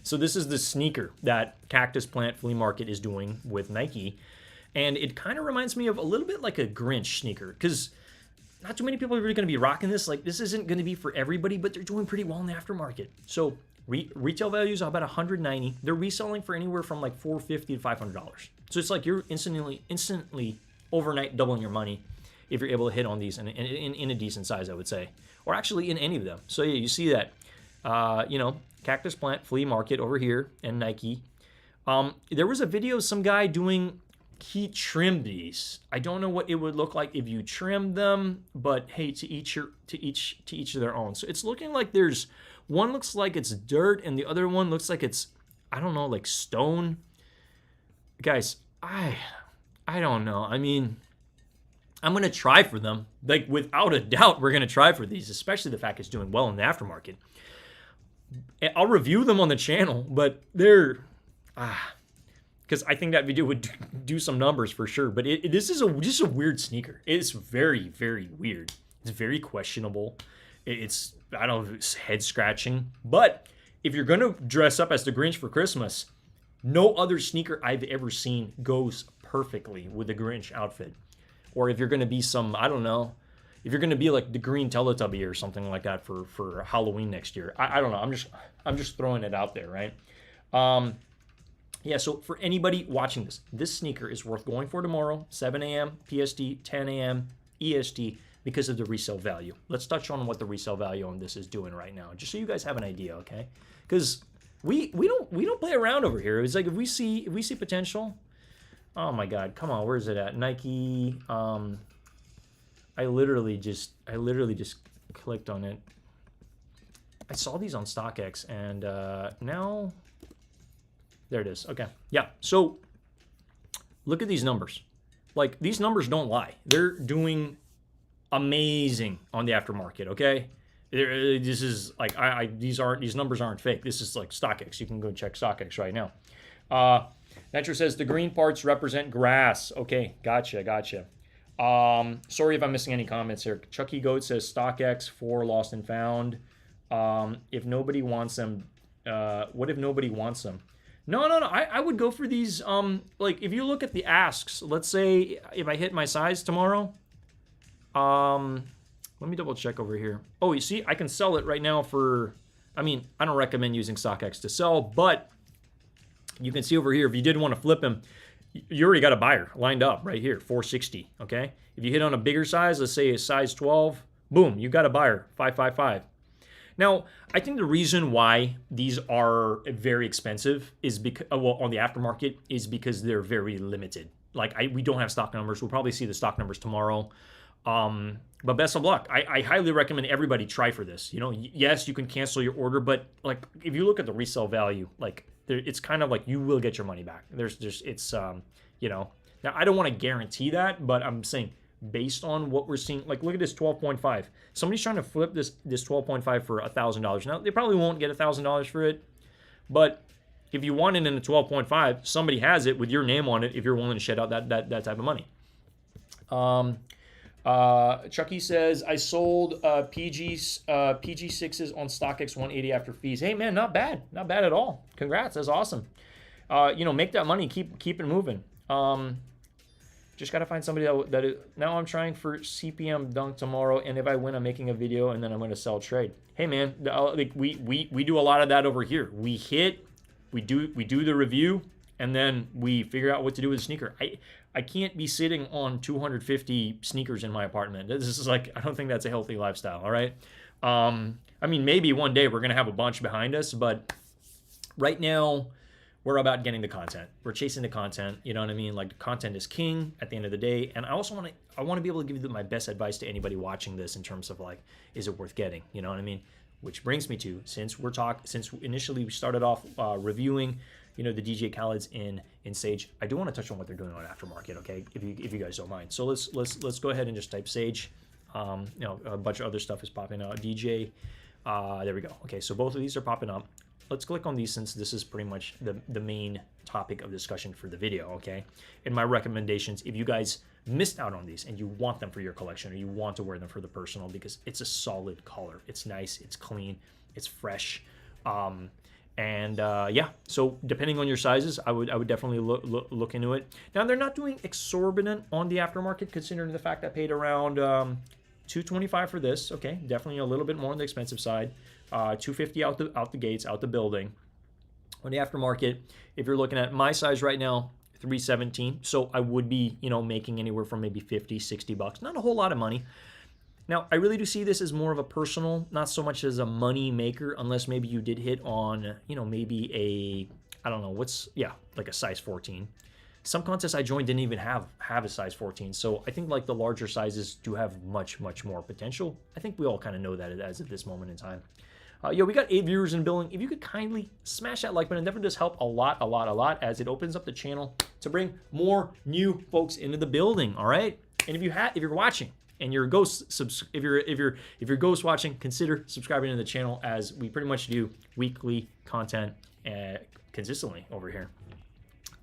So this is the sneaker that Cactus Plant Flea Market is doing with Nike. And it kind of reminds me of a little bit like a Grinch sneaker, because not too many people are really going to be rocking this. Like, this isn't going to be for everybody, but they're doing pretty well in the aftermarket. So retail values are about $190. They're reselling for anywhere from like $450 to $500. So it's like you're instantly overnight doubling your money if you're able to hit on these in a decent size, I would say, or actually in any of them. So yeah, you see that, you know, Cactus Plant Flea Market over here and Nike. There was a video of some guy doing he trimmed these. I don't know what it would look like if you trimmed them, but hey, to each of their own. So it's looking like there's one looks like it's dirt and the other one looks like it's, I don't know, like stone. Guys, I don't know. I mean, I'm going to try for them. Like, without a doubt, we're going to try for these, especially the fact it's doing well in the aftermarket. I'll review them on the channel, but they're, because I think that video would do some numbers for sure. But this is just a weird sneaker. It's very, very weird. It's very questionable. It's, I don't know, it's head scratching. But if you're going to dress up as the Grinch for Christmas, no other sneaker I've ever seen goes perfectly with the Grinch outfit. Or if you're going to be some, I don't know, if you're going to be like the green Teletubby or something like that for Halloween next year. I don't know. I'm just throwing it out there, right? Yeah, so for anybody watching this sneaker is worth going for tomorrow, 7 a.m. PST, 10 a.m. EST, because of the resale value. Let's touch on what the resale value on this is doing right now, just so you guys have an idea, okay? Because we don't play around over here. It's like if we see potential. Oh my God, come on, where is it at? Nike. I literally just clicked on it. I saw these on StockX, and now there it is. Okay, yeah. So look at these numbers. Like, these numbers don't lie. They're doing amazing on the aftermarket. Okay, this is like these numbers aren't fake. This is like StockX. You can go check StockX right now. Nitro says the green parts represent grass. Okay, gotcha. Sorry if I'm missing any comments here. Chucky Goat says StockX for lost and found. If nobody wants them, what if nobody wants them? No. I would go for these. Like, if you look at the asks, let's say if I hit my size tomorrow. Let me double check over here. Oh, you see, I can sell it right now for, I mean, I don't recommend using StockX to sell, but you can see over here, if you did want to flip him, you already got a buyer lined up right here, 460, okay? If you hit on a bigger size, let's say a size 12, boom, you got a buyer, 555. Now, I think the reason why these are very expensive is because, well, on the aftermarket, is because they're very limited. Like, we don't have stock numbers. We'll probably see the stock numbers tomorrow. But best of luck. I highly recommend everybody try for this. You know, yes, you can cancel your order, but like, if you look at the resale value, like, it's kind of like you will get your money back. It's you know, now I don't want to guarantee that, but I'm saying based on what we're seeing, like, look at this 12.5. Somebody's trying to flip this 12.5 for $1,000. Now they probably won't get $1,000 for it, but if you want it in a 12.5, somebody has it with your name on it if you're willing to shed out that type of money. Chucky says, I sold PG6s on StockX 180 after fees. Hey man, not bad at all. Congrats, that's awesome. You know, make that money, keep it moving. Just gotta find somebody now I'm trying for CPM dunk tomorrow, and if I win, I'm making a video, and then I'm gonna sell trade. Hey man, like we do a lot of that over here. We do the review, and then we figure out what to do with the sneaker. I can't be sitting on 250 sneakers in my apartment. This is like, I don't think that's a healthy lifestyle, all right? I mean, maybe one day we're going to have a bunch behind us, but right now we're about getting the content. We're chasing the content, you know what I mean? Like, the content is king at the end of the day. And I also want to be able to give you my best advice to anybody watching this in terms of, like, is it worth getting? You know what I mean? Which brings me to, since initially we started off reviewing, you know, the DJ Khaled's in Sage, I do want to touch on what they're doing on aftermarket, okay? If you guys don't mind. So let's go ahead and just type Sage. You know, a bunch of other stuff is popping out. DJ, there we go. Okay, so both of these are popping up. Let's click on these, since this is pretty much the main topic of discussion for the video, okay? And my recommendations, if you guys missed out on these and you want them for your collection, or you want to wear them for the personal, because it's a solid color. It's nice, it's clean, it's fresh. Yeah, so depending on your sizes, I would definitely look into it. Now, they're not doing exorbitant on the aftermarket, considering the fact I paid around $225 for this. Okay, definitely a little bit more on the expensive side. $250 out the gates, out the building. On the aftermarket, if you're looking at my size right now, $317. So I would be, you know, making anywhere from maybe $50, $60. Not a whole lot of money. Now, I really do see this as more of a personal, not so much as a money maker, unless maybe you did hit on, you know, maybe a, I don't know, like a size 14. some contests I joined didn't even have a size 14. So I think like the larger sizes do have much more potential. I think we all kind of know that as of this moment in time. Yo, we got 8 viewers in the building. If you could kindly smash that like button, it definitely does help a lot as it opens up the channel to bring more new folks into the building. All right. And if you're watching and you're a ghost, if you're ghost watching, consider subscribing to the channel, as we pretty much do weekly content consistently over here.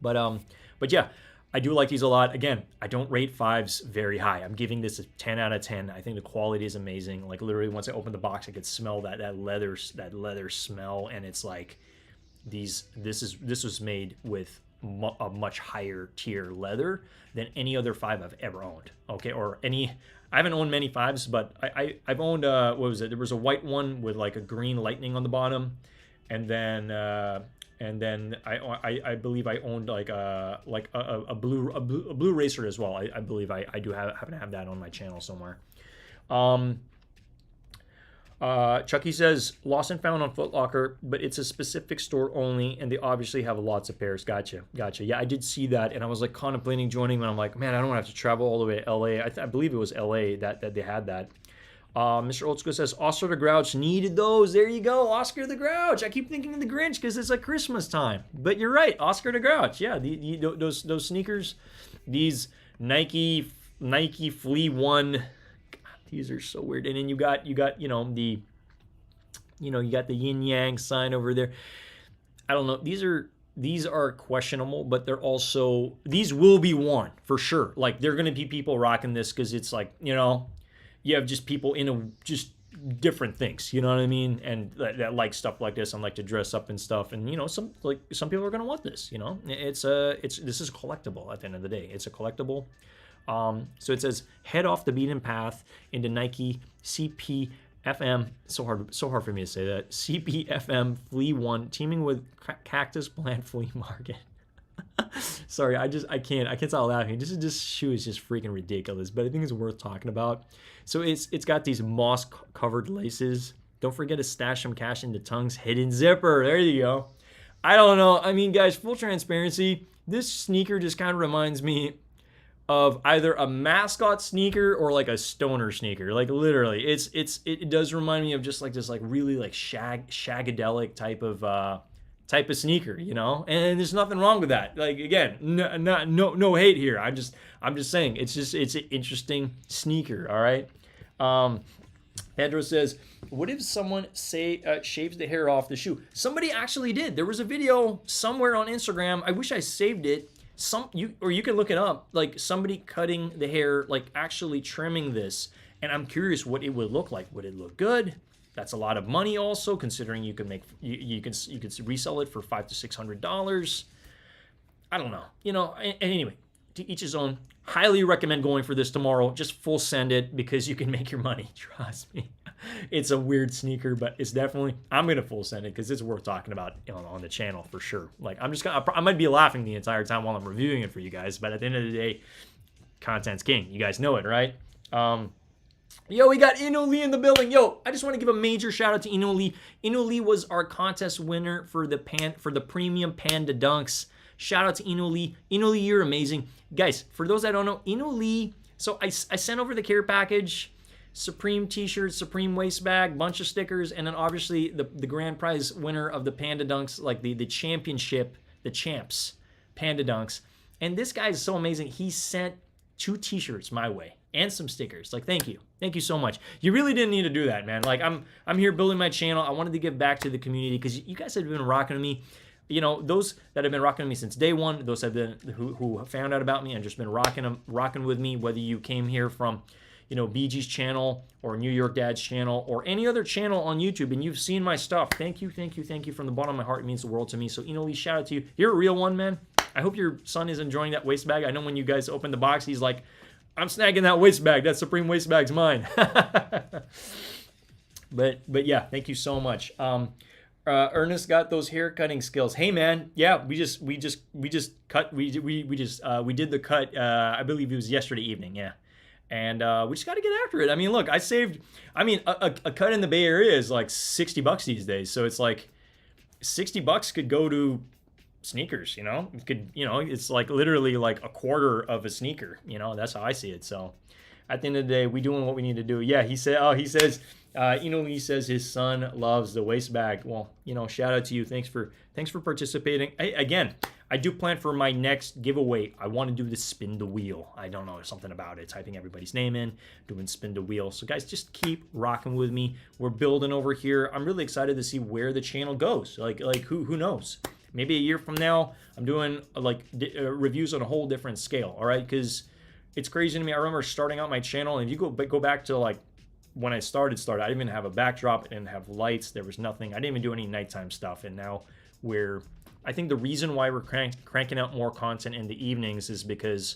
But yeah, I do like these a lot. Again, I don't rate 5s very high. I'm giving this a 10 out of 10. I think the quality is amazing. Like literally, once I open the box, I could smell that leather smell, and it's like this was made with a much higher tier leather than any other 5 I've ever owned. Okay, I haven't owned many 5s, but I've owned what was it? There was a white one with like a green lightning on the bottom, and then I believe I owned like a blue racer as well. I believe I do happen to have that on my channel somewhere. Chucky says lost and found on Foot Locker, but it's a specific store only, and they obviously have lots of pairs. Gotcha. Yeah, I did see that, and I was like contemplating joining, but I'm like, man, I don't want to have to travel all the way to LA. I believe it was LA that they had that. Mr. Old School says Oscar the Grouch needed those. There you go, Oscar the Grouch. I keep thinking of the Grinch because it's like Christmas time, but you're right, Oscar the Grouch. Yeah, those sneakers, these Nike Flea One. God, these are so weird. And then you got you got the yin yang sign over there. I don't know. These are questionable, but they're also, these will be worn for sure. Like they're gonna be people rocking this because it's like, you have just people just different things, you know what I mean? And that like stuff like this and like to dress up and stuff. And some people are gonna want this, this is collectible at the end of the day. It's a collectible. So it says head off the beaten path into Nike CPFM. So hard for me to say that. CPFM Flea One teaming with Cactus Plant Flea Market. Sorry, I can't stop laughing. This shoe is just freaking ridiculous, but I think it's worth talking about. So it's got these moss covered laces. Don't forget to stash some cash in the tongue's hidden zipper. There you go. I don't know. I mean, guys, full transparency, this sneaker just kind of reminds me of either a mascot sneaker or like a stoner sneaker. Like literally, it does remind me of just like this like really like shagadelic type of sneaker, and there's nothing wrong with that. Like again, no hate here. I'm just saying it's an interesting sneaker. All right. Pedro says, what if someone shaves the hair off the shoe? Somebody actually did. There was a video somewhere on Instagram. I wish I saved it. You can look it up. Like somebody cutting the hair, like actually trimming this, and I'm curious what it would look like. Would it look good? That's a lot of money, also considering you can resell it for $500 to $600. I don't know, And anyway, to each his own. Highly recommend going for this tomorrow. Just full send it because you can make your money. Trust me, it's a weird sneaker, but it's definitely. I'm gonna full send it because it's worth talking about on the channel for sure. Like I might be laughing the entire time while I'm reviewing it for you guys, but at the end of the day, content's king. You guys know it, right? Yo, we got Ino Lee in the building. Yo, I just want to give a major shout out to Ino Lee. Ino Lee was our contest winner for the premium Panda Dunks. Shout out to Ino Lee. Ino Lee, you're amazing. Guys, for those that don't know, Ino Lee, so I sent over the care package, Supreme t-shirt, Supreme waist bag, bunch of stickers, and then obviously the grand prize winner of the Panda Dunks, like the championship, the champs, Panda Dunks. And this guy is so amazing. He sent 2 t-shirts my way and some stickers. Like, thank you so much. You really didn't need to do that, man. Like, I'm here building my channel. I wanted to give back to the community because you guys have been rocking with me. Those that have been rocking with me since day one, those have been who found out about me and just been rocking with me, whether you came here from BG's channel or New York Dad's channel or any other channel on YouTube and you've seen my stuff. Thank you from the bottom of my heart. It means the world to me. So Lee, shout out to you. You're a real one, man. I hope your son is enjoying that waist bag. I know when you guys open the box, he's like, I'm snagging that waist bag. That Supreme waist bag's mine. But yeah, thank you so much. Ernest got those hair cutting skills. Hey man, yeah, we just did the cut. I believe it was yesterday evening. Yeah, and we just got to get after it. I mean, look, a cut in the Bay Area is like $60 these days. So it's like $60 could go to sneakers, you know? It could, you know, it's like literally like a quarter of a sneaker, you know? That's how I see it. So at the end of the day, we doing what we need to do. Yeah, he said, oh, he says, you know, he says his son loves the waist bag. Well, you know, shout out to you. Thanks for participating. Again, I do plan for my next giveaway. I want to do the spin the wheel. I don't know, something about it. Typing everybody's name in, doing spin the wheel. So guys, just keep rocking with me. We're building over here. I'm really excited to see where the channel goes. Like who knows? Maybe a year from now, I'm doing like reviews on a whole different scale. All right, because it's crazy to me. I remember starting out my channel, and if you go back to like when I started, I didn't even have a backdrop. I didn't have lights. There was nothing. I didn't even do any nighttime stuff. And now I think the reason why we're cranking out more content in the evenings is because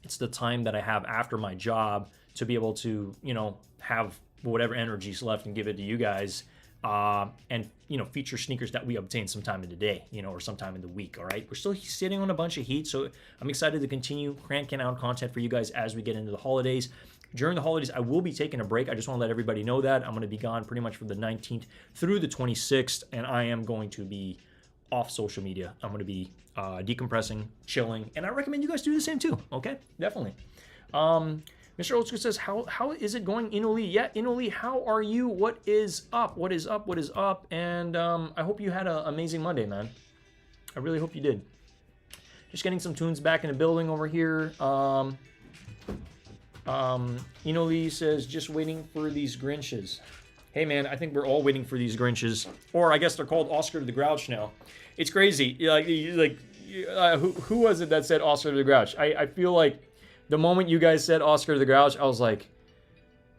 it's the time that I have after my job to be able to, you know, have whatever energy's left and give it to you guys. And, you know, feature sneakers that we obtain sometime in the day, you know, or sometime in the week, all right? We're still sitting on a bunch of heat, so I'm excited to continue cranking out content for you guys as we get into the holidays. During the holidays, I will be taking a break. I just want to let everybody know that. I'm going to be gone pretty much from the 19th through the 26th, and I am going to be off social media. I'm going to be decompressing, chilling, and I recommend you guys do the same too, okay? Definitely. Mr. Old School says, how is it going, Inoli? Yeah, Inoli, how are you? What is up? What is up? What is up? And I hope you had an amazing Monday, man. I really hope you did. Just getting some tunes back in the building over here. Inoli says, just waiting for these Grinches. Hey, man, I think we're all waiting for these Grinches. Or I guess they're called Oscar the Grouch now. It's crazy. Who was it that said Oscar the Grouch? I feel like the moment you guys said Oscar the Grouch, I was like,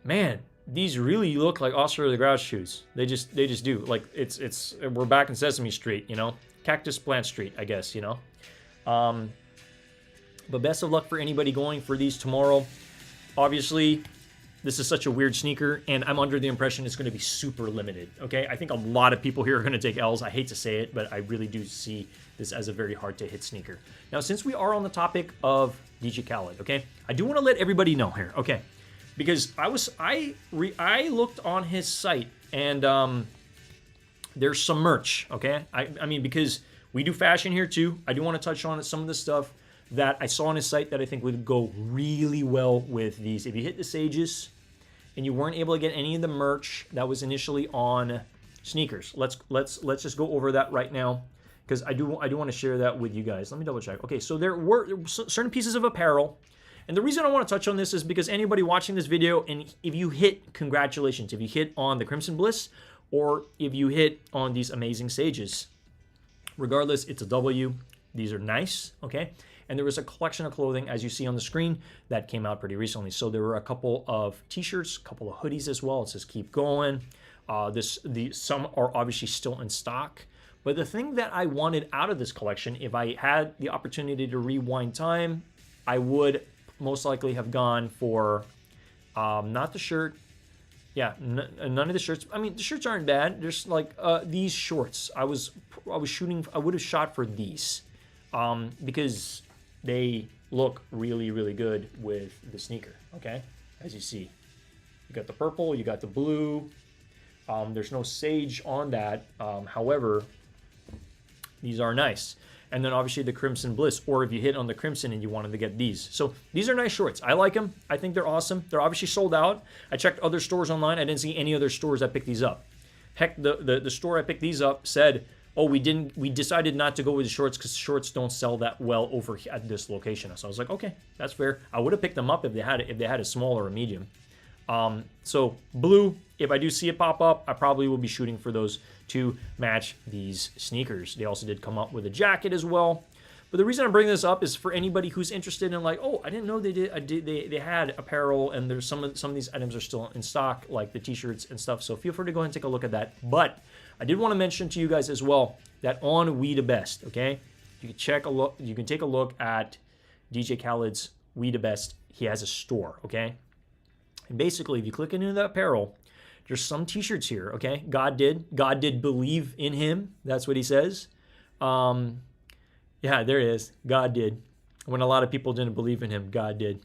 man, these really look like Oscar the Grouch shoes. They just do. Like we're back in Sesame Street, you know, Cactus Plant Street, I guess, you know. But best of luck for anybody going for these tomorrow. Obviously, this is such a weird sneaker, and I'm under the impression it's going to be super limited, okay? I think a lot of people here are going to take L's. I hate to say it, but I really do see this as a very hard-to-hit sneaker. Now, since we are on the topic of DJ Khaled, okay, I do want to let everybody know here, okay? Because I looked on his site, and there's some merch, okay? I mean, because we do fashion here too. I do want to touch on some of the stuff that I saw on his site that I think would go really well with these. If you hit the Sages and you weren't able to get any of the merch that was initially on sneakers, let's just go over that right now, because I do want to share that with you guys. Let me double check. Okay, so there were certain pieces of apparel, and the reason I want to touch on this is because anybody watching this video, and if you hit, congratulations, if you hit on the Crimson Bliss, or if you hit on these amazing Sages, regardless, it's a W. These are nice, okay? And there was a collection of clothing, as you see on the screen, that came out pretty recently. So there were a couple of t-shirts, a couple of hoodies as well. It says keep going. Some are obviously still in stock. But the thing that I wanted out of this collection, if I had the opportunity to rewind time, I would most likely have gone for not the shirt. Yeah, none of the shirts. I mean, the shirts aren't bad. There's like these shorts. I would have shot for these because they look really, really good with the sneaker, okay? As you see. You got the purple, you got the blue. There's no sage on that. However, these are nice. And then obviously the Crimson Bliss, or if you hit on the Crimson and you wanted to get these. So these are nice shorts. I like them. I think they're awesome. They're obviously sold out. I checked other stores online. I didn't see any other stores that picked these up. Heck, the store I picked these up said, oh, we decided not to go with the shorts because shorts don't sell that well over at this location. So I was like, okay, that's fair. I would have picked them up if they had a small or a medium. So blue, if I do see it pop up, I probably will be shooting for those to match these sneakers. They also did come up with a jacket as well. But the reason I'm bringing this up is for anybody who's interested in like, oh, I didn't know they had apparel, and there's some of these items are still in stock, like the t-shirts and stuff. So feel free to go ahead and take a look at that. But I did want to mention to you guys as well that on We The Best, okay, you can take a look at DJ Khaled's We The Best. He has a store, okay, and basically if you click into the apparel, there's some t-shirts here, okay. God did believe in him. That's what he says. Yeah, there it is. God did. When a lot of people didn't believe in him, God did.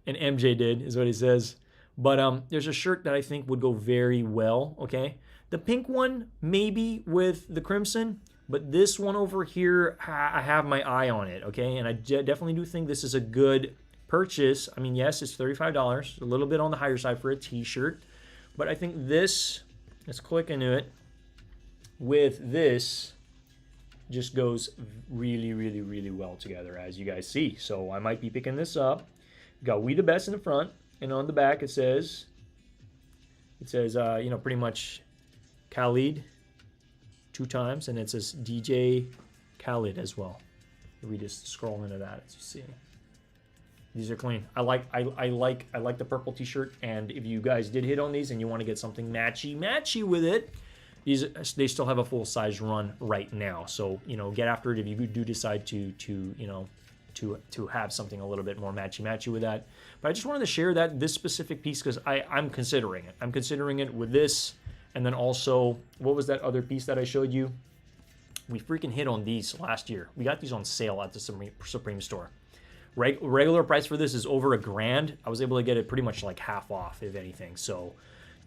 And MJ did, is what he says. But there's a shirt that I think would go very well, okay? The pink one, maybe with the crimson, But this one over here, I have my eye on it, okay? And I definitely do think this is a good purchase. I mean, yes, it's $35, a little bit on the higher side for a t-shirt, but I think this, let's click into it, with this just goes really, really, really well together, as you guys see. So I might be picking this up. Got "We the Best" in the front, and on the back it says, you know, pretty much Khaled 2 times, and it says DJ Khaled as well. We just scroll into that, as you see. These are clean. I like the purple t-shirt, and if you guys did hit on these and you want to get something matchy with it, they still have a full size run right now. So, you know, get after it if you do decide to you know, to have something a little bit more matchy with that. But I just wanted to share this specific piece because I'm considering it. I'm considering it with this, and then also, what was that other piece that I showed you? We freaking hit on these last year. We got these on sale at the Supreme store. Regular price for this is over $1,000. I was able to get it pretty much like half off, if anything. So,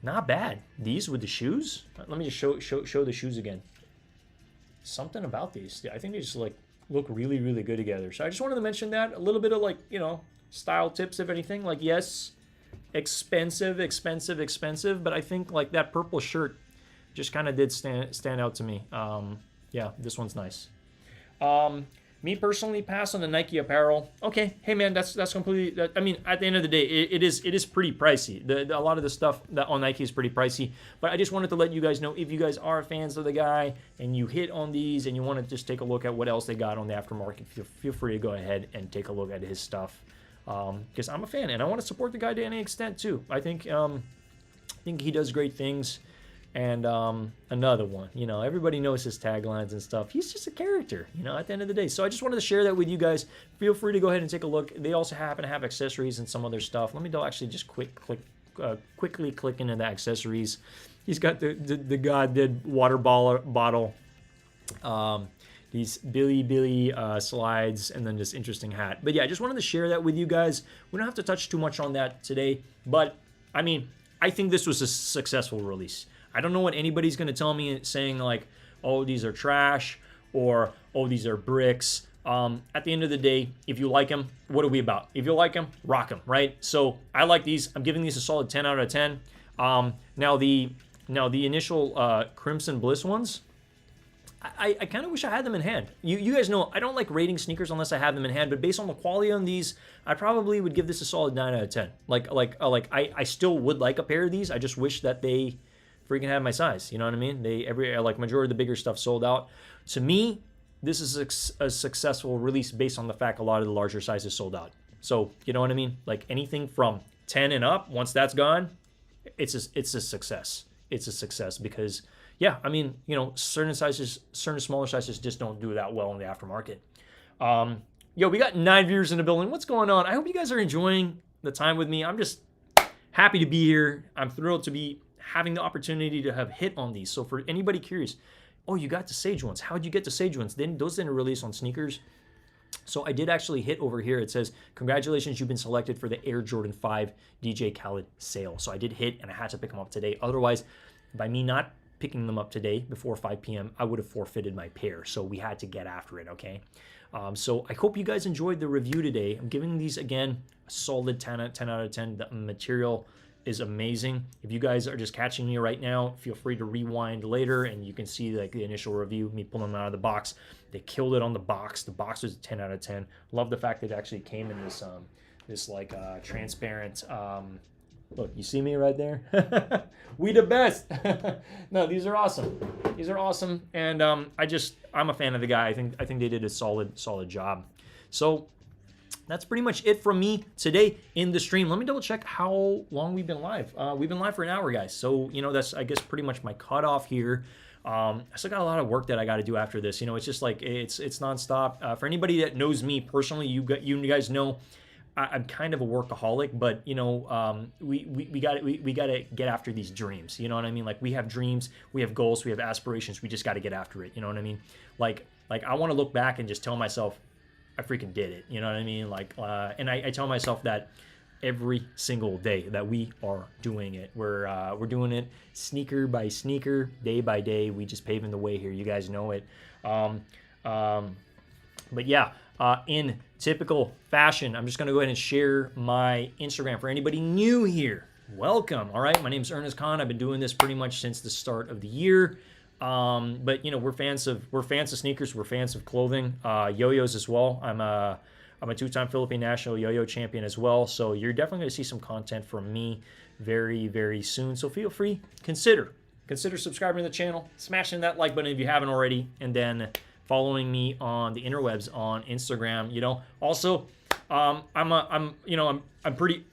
not bad. These with the shoes. Let me just show the shoes again. Something about these. I think they just like look really, really good together. So I just wanted to mention that. A little bit of like, you know, style tips, if anything. Like, yes, expensive, but I think like that purple shirt just kind of did stand out to me. Yeah, this one's nice. Me personally, pass on the Nike apparel. Okay, hey man, that's completely. I mean, at the end of the day, it is pretty pricey. A lot of the stuff that on Nike is pretty pricey. But I just wanted to let you guys know, if you guys are fans of the guy and you hit on these and you want to just take a look at what else they got on the aftermarket, feel free to go ahead and take a look at his stuff. Because I'm a fan and I want to support the guy to any extent too. I think he does great things. And another one, you know, everybody knows his taglines and stuff. He's just a character, you know, at the end of the day. So I just wanted to share that with you guys. Feel free to go ahead and take a look. They also happen to have accessories and some other stuff. Let me actually just quickly click into the accessories. He's got the goddamn water bottle, these Billy slides, and then this interesting hat. But yeah, I just wanted to share that with you guys. We don't have to touch too much on that today, but I mean, I think this was a successful release. I don't know what anybody's going to tell me saying like, oh, these are trash, or oh, these are bricks. At the end of the day, if you like them, what are we about? If you like them, rock them, right? So I like these. I'm giving these a solid 10 out of 10. Now the initial Crimson Bliss ones, I kind of wish I had them in hand. You guys know I don't like rating sneakers unless I have them in hand, but based on the quality on these, I probably would give this a solid 9 out of 10. I still would like a pair of these. I just wish that they freaking had my size. You know what I mean? Majority of the bigger stuff sold out. To me, this is a successful release based on the fact a lot of the larger sizes sold out. So, you know what I mean? Like anything from 10 and up, once that's gone, it's a success. It's a success because, yeah, I mean, you know, certain smaller sizes just don't do that well in the aftermarket. Yo, we got 9 viewers in the building. What's going on? I hope you guys are enjoying the time with me. I'm just happy to be here. I'm thrilled to be having the opportunity to have hit on these. So for anybody curious, oh, you got the Sage ones. How'd you get the Sage ones? Those didn't release on sneakers. So I did actually hit over here. It says, congratulations, you've been selected for the Air Jordan 5 DJ Khaled sale. So I did hit and I had to pick them up today. Otherwise, by me not picking them up today before 5 p.m., I would have forfeited my pair. So we had to get after it, okay? So I hope you guys enjoyed the review today. I'm giving these, again, a solid 10 out of 10. The material is amazing. If you guys are just catching me right now, feel free to rewind later and you can see like the initial review, me pulling them out of the box. They killed it on the box. The box was a 10 out of 10. Love the fact that it actually came in this transparent, look, you see me right there? We the best. No, these are awesome. These are awesome. And I'm a fan of the guy. I think they did a solid job. So that's pretty much it from me today in the stream. Let me double check how long we've been live. We've been live for an hour, guys. So, you know, that's, I guess, pretty much my cutoff here. I still got a lot of work that I got to do after this. You know, it's just like, it's nonstop. For anybody that knows me personally, you guys know I'm kind of a workaholic, but you know, we got to get after these dreams. You know what I mean? Like we have dreams, we have goals, we have aspirations. We just got to get after it. You know what I mean? Like I want to look back and just tell myself, I freaking did it. You know what I mean? Like, and I tell myself that every single day that we are doing it. We're doing it sneaker by sneaker, day by day. We just paving the way here. You guys know it. But yeah, in typical fashion, I'm just going to go ahead and share my Instagram for anybody new here. Welcome. All right, my name is Ernest Khan. I've been doing this pretty much since the start of the year. But you know, we're fans of sneakers. We're fans of clothing, yo-yos as well. I'm a two-time Philippine national yo-yo champion as well. So you're definitely going to see some content from me very, very soon. So feel free, consider subscribing to the channel, smashing that like button if you haven't already, and then following me on the interwebs on Instagram. You know, also, I'm pretty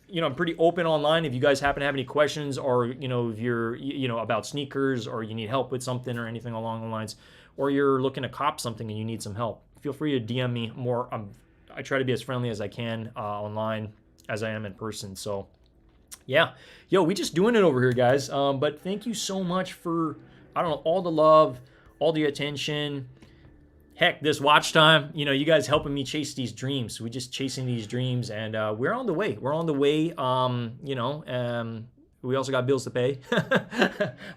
open online. If you guys happen to have any questions, or you know, if you're about sneakers, or you need help with something or anything along the lines, or you're looking to cop something and you need some help, feel free to DM me more. I try to be as friendly as I can online as I am in person. So yeah, yo, we just doing it over here, guys. But thank you so much for, I don't know, all the love, all the attention. Heck, this watch time, you know, you guys helping me chase these dreams. We're just chasing these dreams, and we're on the way. We're on the way. We also got bills to pay.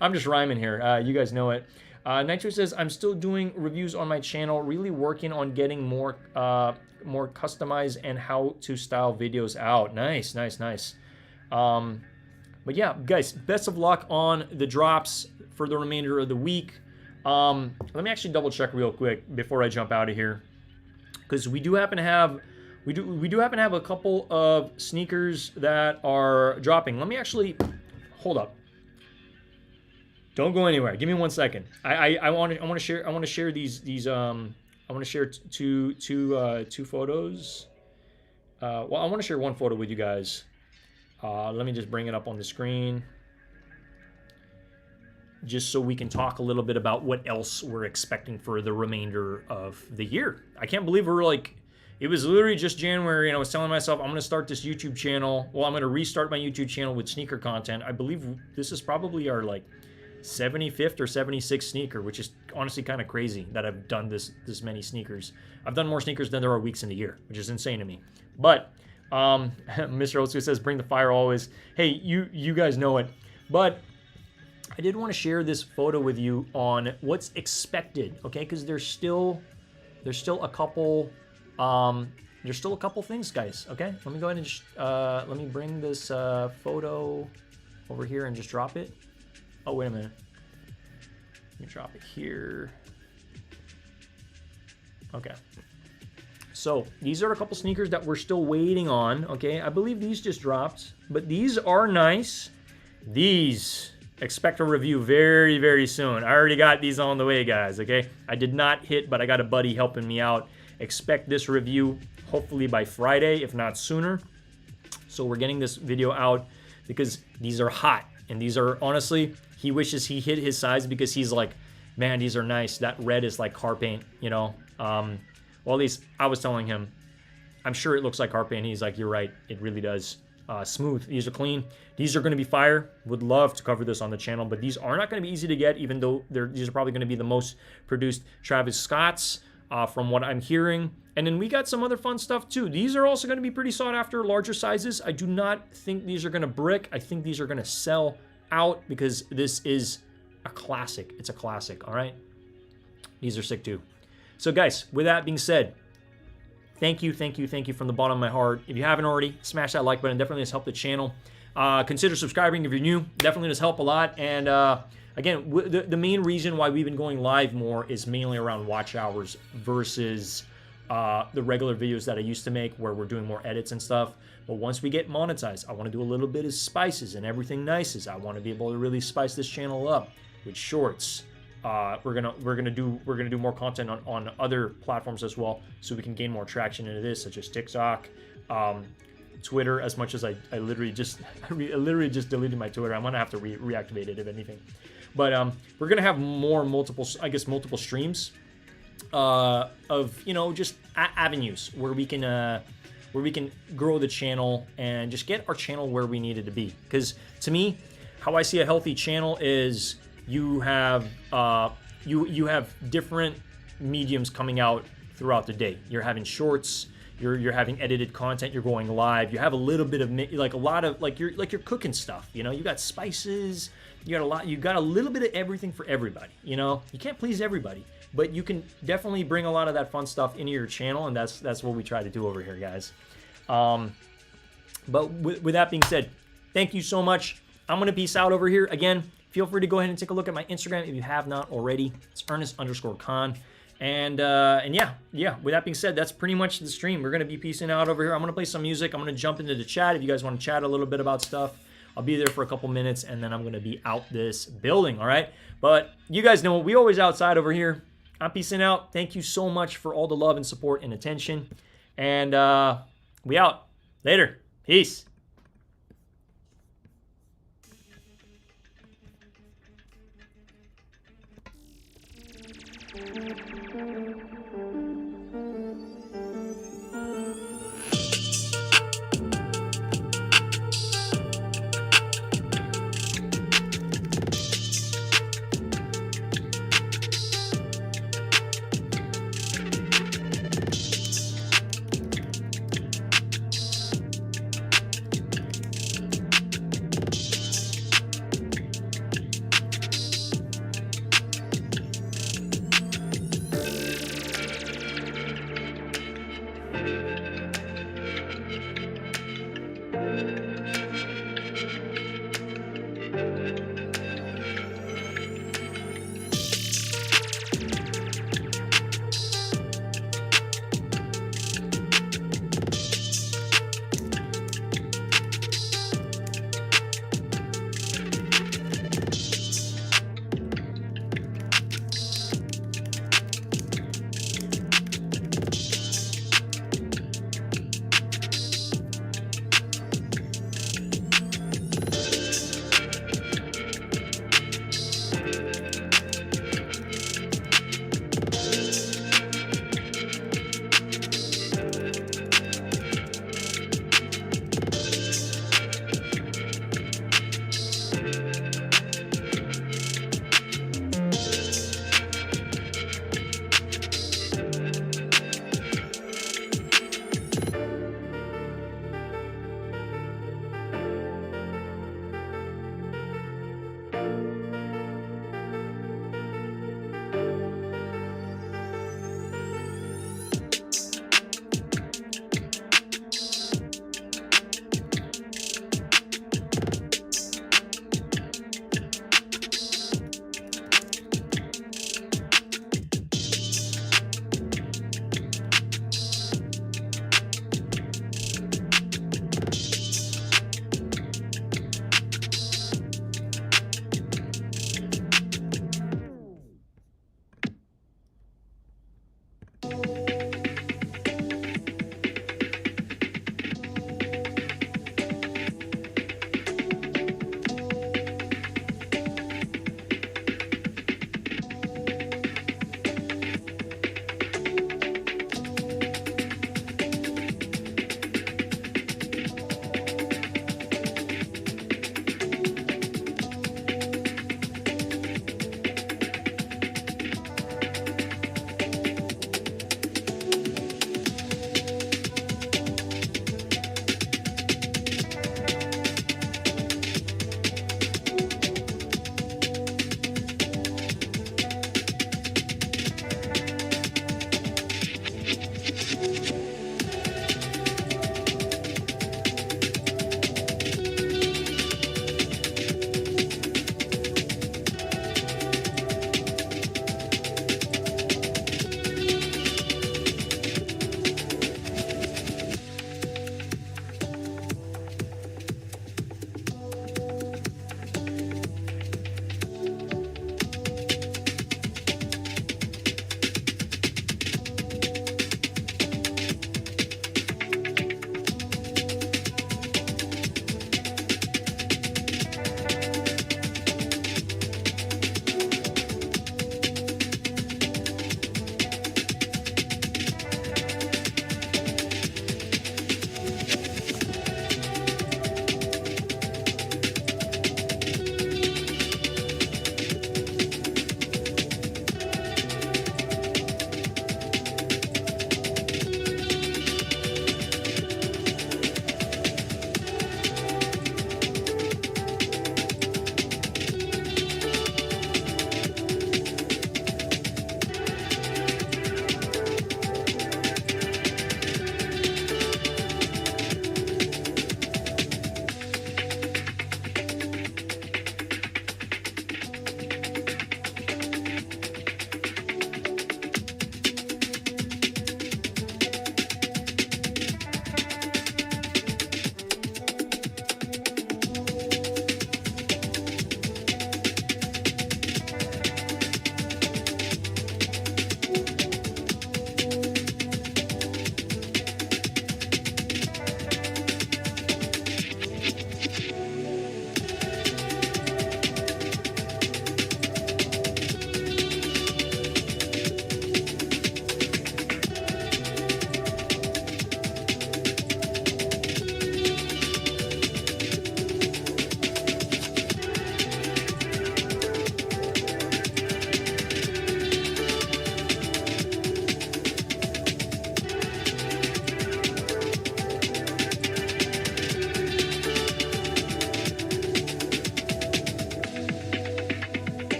I'm just rhyming here. You guys know it. Nitro says, I'm still doing reviews on my channel, really working on getting more customized and how to style videos out. Nice. But yeah, guys, best of luck on the drops for the remainder of the week. Let me actually double check real quick before I jump out of here, because we do happen to have a couple of sneakers that are dropping. Let me actually hold up. Don't go anywhere. Give me 1 second. I want to share these I want to share two photos. Well, I want to share one photo with you guys. Let me just bring it up on the screen, just so we can talk a little bit about what else we're expecting for the remainder of the year. I can't believe it was literally just January, and I was telling myself I'm going to start this YouTube channel. Well, I'm going to restart my YouTube channel with sneaker content. I believe this is probably our 75th or 76th sneaker, which is honestly kind of crazy that I've done this many sneakers. I've done more sneakers than there are weeks in the year, which is insane to me. But Mr. Otsu says, bring the fire always. Hey, you guys know it. But I did want to share this photo with you on what's expected, okay? Because there's still a couple things, guys. Okay, let me go ahead and just let me bring this photo over here and just drop it. Oh, wait a minute. Let me drop it here. Okay. So these are a couple sneakers that we're still waiting on. Okay, I believe these just dropped, but these are nice. These, expect a review very, very soon. I already got these on the way, guys. Okay, I did not hit, but I got a buddy helping me out. Expect this review hopefully by Friday, if not sooner. So we're getting this video out because these are hot, and these are, honestly, he wishes he hit his size, because he's like, man, these are nice. That red is like car paint, you know. Well, at least I was telling him, I'm sure it looks like car paint. He's like, you're right, it really does. Smooth. These are clean. These are going to be fire. Would love to cover this on the channel, but these are not going to be easy to get, even though these are probably going to be the most produced Travis Scott's, from what I'm hearing. And then we got some other fun stuff too. These are also going to be pretty sought after, larger sizes. I do not think these are going to brick. I think these are going to sell out, because this is a classic. It's a classic. All right. These are sick too. So guys, with that being said, thank you from the bottom of my heart. If you haven't already, smash that like button. Definitely does help the channel. Consider subscribing if you're new. Definitely does help a lot. And again, the main reason why we've been going live more is mainly around watch hours versus the regular videos that I used to make, where we're doing more edits and stuff. But once we get monetized, I want to do a little bit of spices and everything nices. I want to be able to really spice this channel up with shorts. We're gonna do more content on other platforms as well, so we can gain more traction into this, such as TikTok, Twitter. As much as I literally just deleted my Twitter, I'm gonna have to reactivate it if anything. But we're gonna have multiple streams of, you know, just avenues where we can grow the channel and just get our channel where we need it to be. Because to me, how I see a healthy channel is you have different mediums coming out throughout the day. You're having shorts, you're having edited content, you're going live, you have a little bit of like a lot of like you're cooking stuff, you know, you got spices, you got a little bit of everything for everybody, you know. You can't please everybody, but you can definitely bring a lot of that fun stuff into your channel, and that's what we try to do over here, guys. But with that being said, thank you so much. I'm gonna peace out over here. Again, feel free to go ahead and take a look at my Instagram if you have not already. It's Ernest_Khan. And yeah, with that being said, that's pretty much the stream. We're gonna be peacing out over here. I'm gonna play some music. I'm gonna jump into the chat if you guys want to chat a little bit about stuff. I'll be there for a couple minutes, and then I'm gonna be out this building, all right? But you guys know we always outside over here. I'm peacing out. Thank you so much for all the love and support and attention. And we out. Later. Peace.